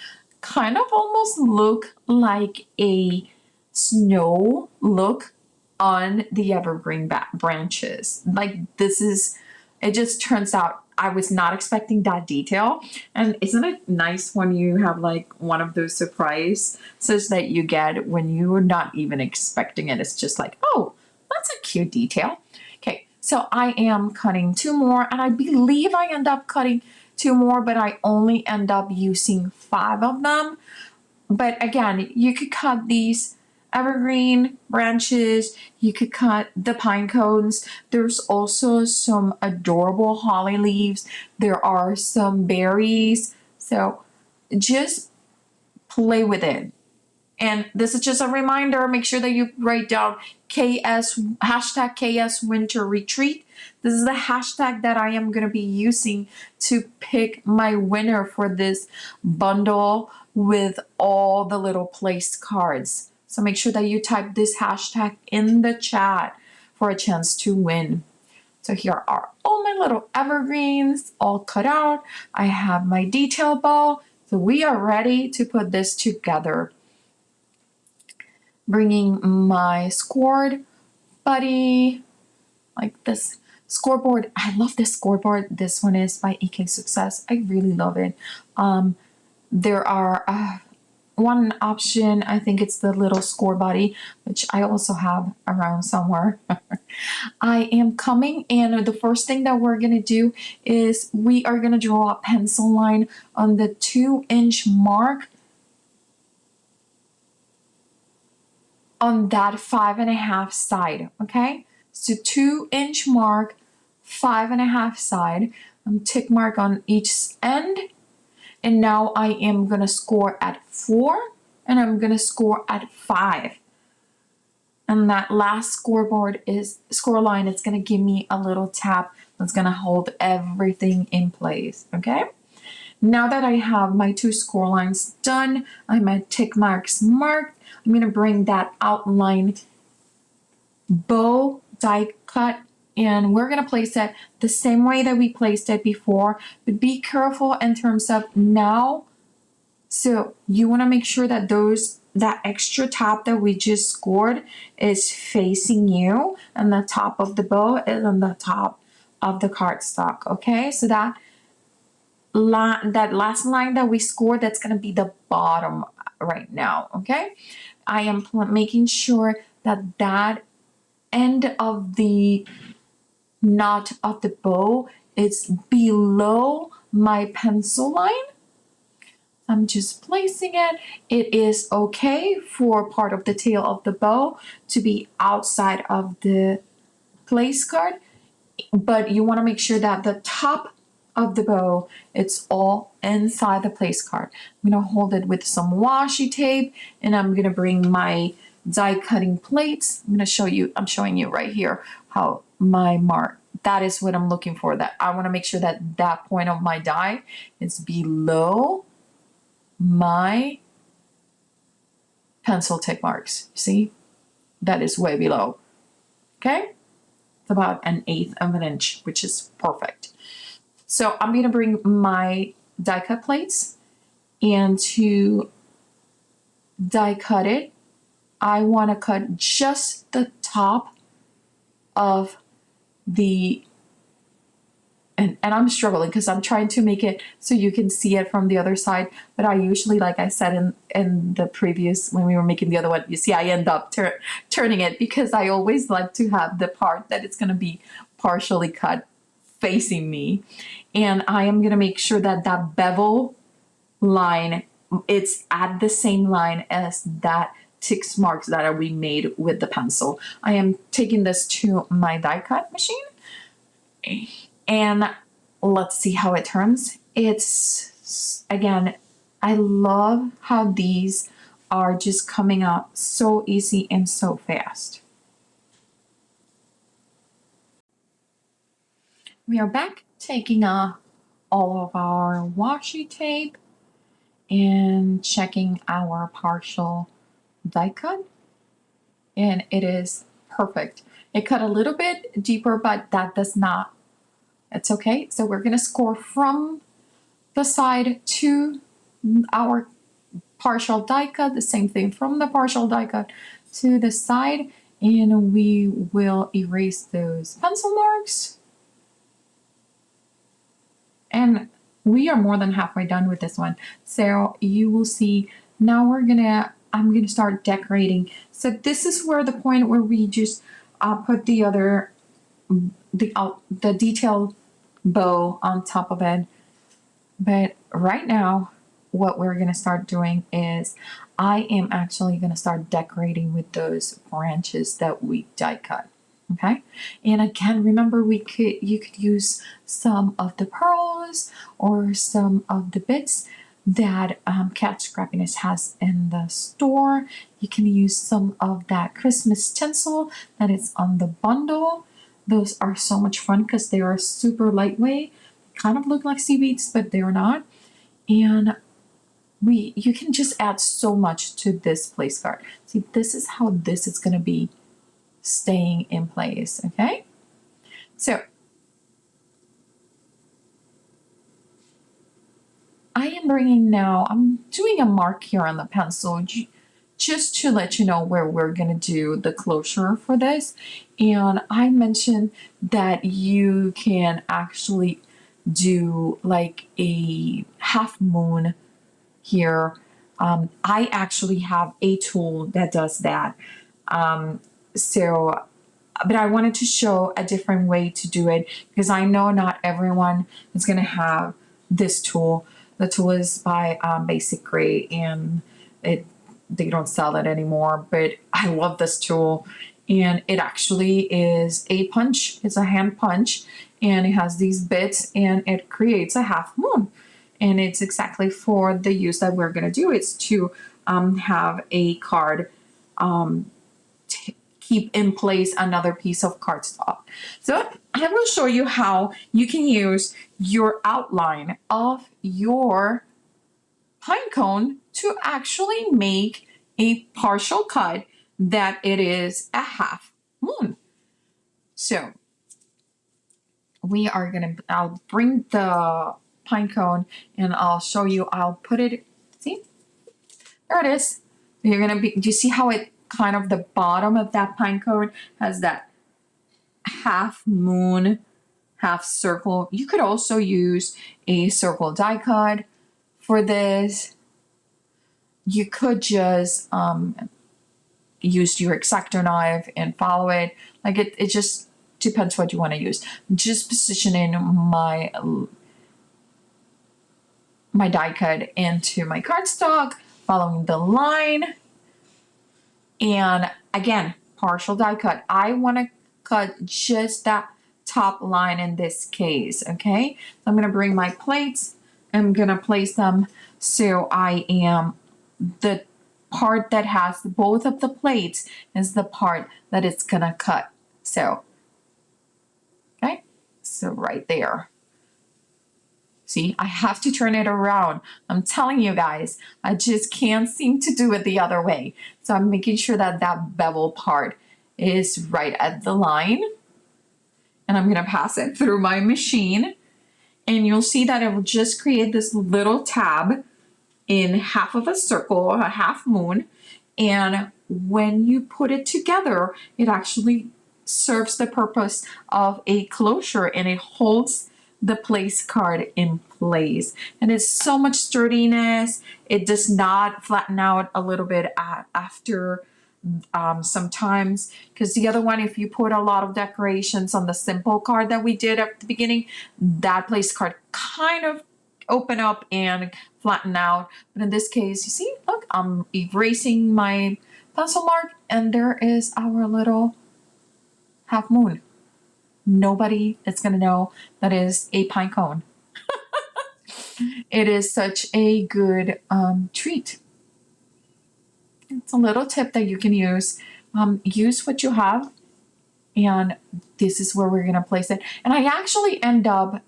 kind of almost look like a snow look on the evergreen branches. Like it just turns out I was not expecting that detail. And isn't it nice when you have like one of those surprises that you get when you're not even expecting it? It's just like, oh, that's a cute detail. Okay, so I am cutting 2 more, and I believe I end up cutting 2 more, but I only end up using 5 of them. But again, you could cut these evergreen branches, you could cut the pine cones. There's also some adorable holly leaves. There are some berries. So just play with it. And this is just a reminder, make sure that you write down hashtag KS Winter Retreat. This is the hashtag that I am going to be using to pick my winner for this bundle with all the little place cards. So make sure that you type this hashtag in the chat for a chance to win. So here are all my little evergreens all cut out. I have my detail bow. So we are ready to put this together. Bringing my scored buddy, like this scoreboard. I love this scoreboard. This one is by EK Success. I really love it. There are one option, I think it's the little score buddy, which I also have around somewhere. I am coming, and the first thing that we're going to do is we are going to draw a pencil line on the 2-inch mark on that 5.5 side. Okay, so 2-inch mark, 5.5 side, tick mark on each end. And now I am going to score at 4, and I'm going to score at 5. And that last score line is going to give me a little tap that's going to hold everything in place. Okay. Now that I have my 2 score lines done, I have my tick marks marked. I'm going to bring that outline bow die cut, and we're going to place it the same way that we placed it before, but be careful in terms of now. So you want to make sure that that extra top that we just scored is facing you, and the top of the bow is on the top of the cardstock. Okay, so that last line that we scored, that's going to be the bottom right now. Okay, I am making sure that that end of the knot of the bow is below my pencil line. I'm just placing it. It is okay for part of the tail of the bow to be outside of the place card, but you want to make sure that the top of the bow, it's all inside the place card. I'm going to hold it with some washi tape, and I'm going to bring my die cutting plates. I'm showing you right here how my that is what I'm looking for. That I want to make sure that that point of my die is below my pencil tick marks. See, that is way below. Okay, it's about 1/8 of an inch, which is perfect. So I'm going to bring my die cut plates, and to die cut it, I want to cut just the top of the, and I'm struggling because I'm trying to make it so you can see it from the other side. But I usually, like I said in the previous, when we were making the other one, you see I end up turning it because I always like to have the part that it's going to be partially cut facing me. And I am going to make sure that that bevel line, it's at the same line as that tick marks that we made with the pencil. I am taking this to my die cut machine, and let's see how it turns. It's, again, I love how these are just coming out so easy and so fast. We are back, taking off all of our washi tape and checking our partial die cut, and it is perfect. It cut a little bit deeper, but that does not, it's okay. So we're going to score from the side to our partial die cut, the same thing from the partial die cut to the side, and we will erase those pencil marks. And we are more than halfway done with this one. So you will see now I'm gonna start decorating. So this is where the point where we just put the other, the detailed bow on top of it. But right now, what we're gonna start doing is I am actually gonna start decorating with those branches that we die cut. Okay, and again, remember you could use some of the pearls or some of the bits that Cat Scrappiness has in the store. You can use some of that Christmas tinsel that is on the bundle. Those are so much fun because they are super lightweight. Kind of look like sea beads, but they're not. And you can just add so much to this place card. See, this is how this is going to be staying in place. Okay, so I am bringing now, I'm doing a mark here on the pencil just to let you know where we're going to do the closure for this. And I mentioned that you can actually do like a half moon here. I actually have a tool that does that. But I wanted to show a different way to do it because I know not everyone is going to have this tool. The tool is by Basic Gray, and they don't sell it anymore, but I love this tool. And it actually is a punch. It's a hand punch, and it has these bits, and it creates a half moon. And it's exactly for the use that we're going to do. It's to have a card keep in place another piece of cardstock. So I will show you how you can use your outline of your pine cone to actually make a partial cut that it is a half moon. So I'll bring the pine cone and I'll show you, I'll put it, see, there it is. Do you see how it kind of, the bottom of that pine cone has that half moon, half circle. You could also use a circle die cut for this. You could just use your X-Acto knife and follow it. Like it just depends what you want to use. Just positioning my die cut into my cardstock, following the line. And again, partial die cut. I want to cut just that top line in this case, okay? So I'm going to bring my plates. I'm going to place them so the part that has both of the plates is the part that it's going to cut. So, okay? So right there. See, I have to turn it around. I'm telling you guys, I just can't seem to do it the other way. So I'm making sure that that bevel part is right at the line. And I'm gonna pass it through my machine. And you'll see that it will just create this little tab in half of a circle, a half moon. And when you put it together, it actually serves the purpose of a closure, and it holds the place card in place. And it's so much sturdiness. It does not flatten out a little bit after sometimes, because the other one, if you put a lot of decorations on the simple card that we did at the beginning, that place card kind of open up and flatten out. But in this case, you see, look, I'm erasing my pencil mark, and there is our little half moon. Nobody is going to know that is a pine cone. It is such a good treat. It's a little tip that you can use. Use what you have, and this is where we're going to place it. And I actually end up,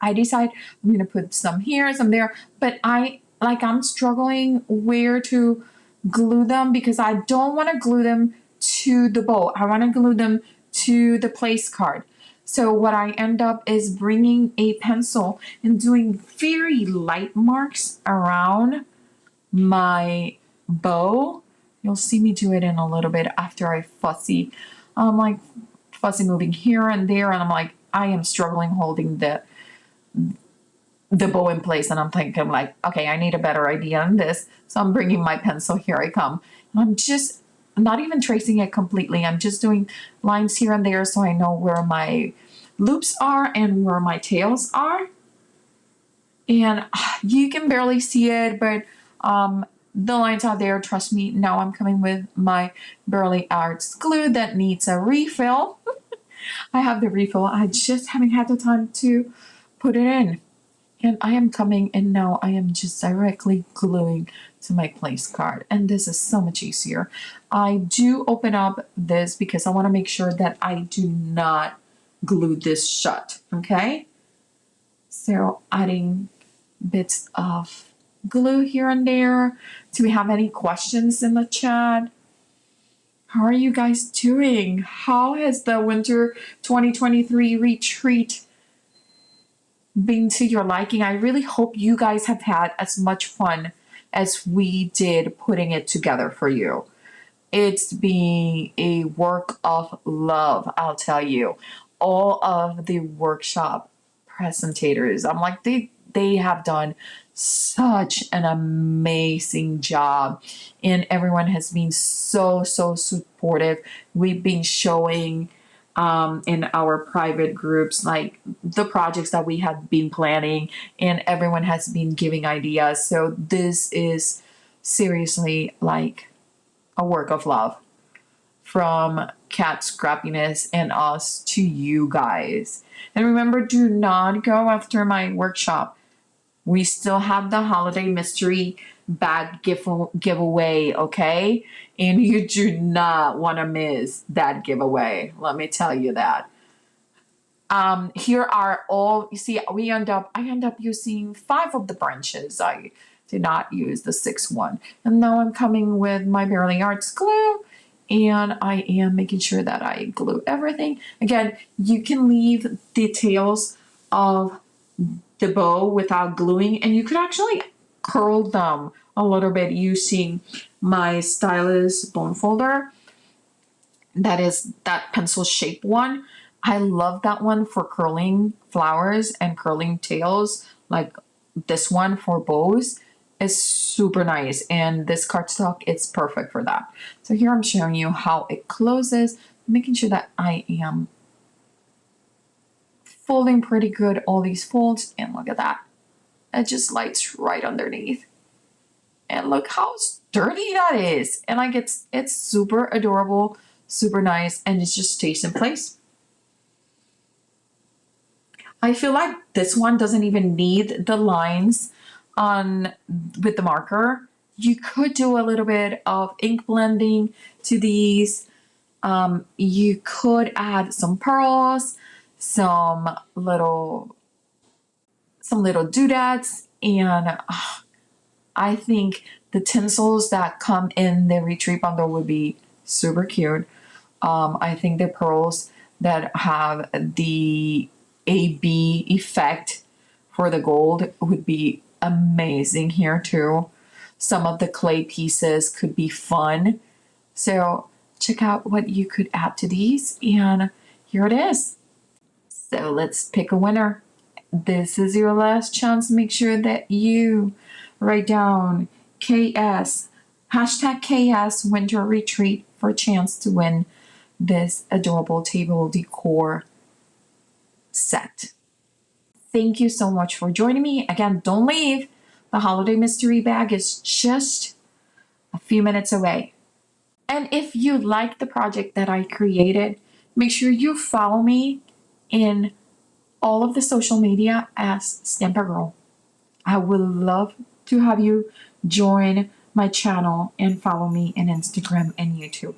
I decide I'm going to put some here, some there, but I'm struggling where to glue them, because I don't want to glue them to the bow. I want to glue them to the place card. So what I end up is bringing a pencil and doing very light marks around my bow. You'll see me do it in a little bit after I fussy moving here and there, and I'm like, I am struggling holding the bow in place, and I'm thinking like, okay, I need a better idea than this. So I'm bringing my pencil, here I come. And I'm just not even tracing it completely. I'm just doing lines here and there so I know where my loops are and where my tails are. And you can barely see it, but the lines out there, trust me. Now I'm coming with my Burley Arts glue that needs a refill. I have the refill. I just haven't had the time to put it in. And I am coming, and now I am just directly gluing to my place card. And this is so much easier. I do open up this because I want to make sure that I do not glue this shut, okay? So adding bits of glue here and there. Do we have any questions in the chat? How are you guys doing? How has the winter 2023 retreat been to your liking? I really hope you guys have had as much fun as we did putting it together for you. It's been a work of love, I'll tell you. All of the workshop presentators, I'm like, they have done such an amazing job, and everyone has been so supportive. We've been showing in our private groups like the projects that we have been planning, and everyone has been giving ideas. So this is seriously like a work of love from Cat Scrappiness and us to you guys. And remember, do not go after my workshop. We still have the holiday mystery bag giveaway, okay? And you do not want to miss that giveaway. Let me tell you that. Here are all, you see, I end up using 5 of the branches. I did not use the 6th one. And now I'm coming with my Barely Arts glue, and I am making sure that I glue everything. Again, you can leave the tails of the bow without gluing, and you could actually curl them a little bit using my stylus bone folder. That is that pencil shape one. I love that one for curling flowers and curling tails. Like this one for bows is super nice, and this cardstock is perfect for that. So here I'm showing you how it closes, making sure that I am folding pretty good all these folds, and look at that. It just lights right underneath. And look how sturdy that is. And like it's super adorable, super nice, and it just stays in place. I feel like this one doesn't even need the lines on with the marker. You could do a little bit of ink blending to these. You could add some pearls. some little doodads, and I think the tinsels that come in the retreat bundle would be super cute. I think the pearls that have the AB effect for the gold would be amazing here too. Some of the clay pieces could be fun. So check out what you could add to these, and here it is. So let's pick a winner. This is your last chance. Make sure that you write down KS, hashtag KS Winter Retreat for a chance to win this adorable table decor set. Thank you so much for joining me. Again, don't leave. The holiday mystery bag is just a few minutes away. And if you like the project that I created, make sure you follow me in all of the social media as Stamper Girl. I would love to have you join my channel and follow me on Instagram and YouTube.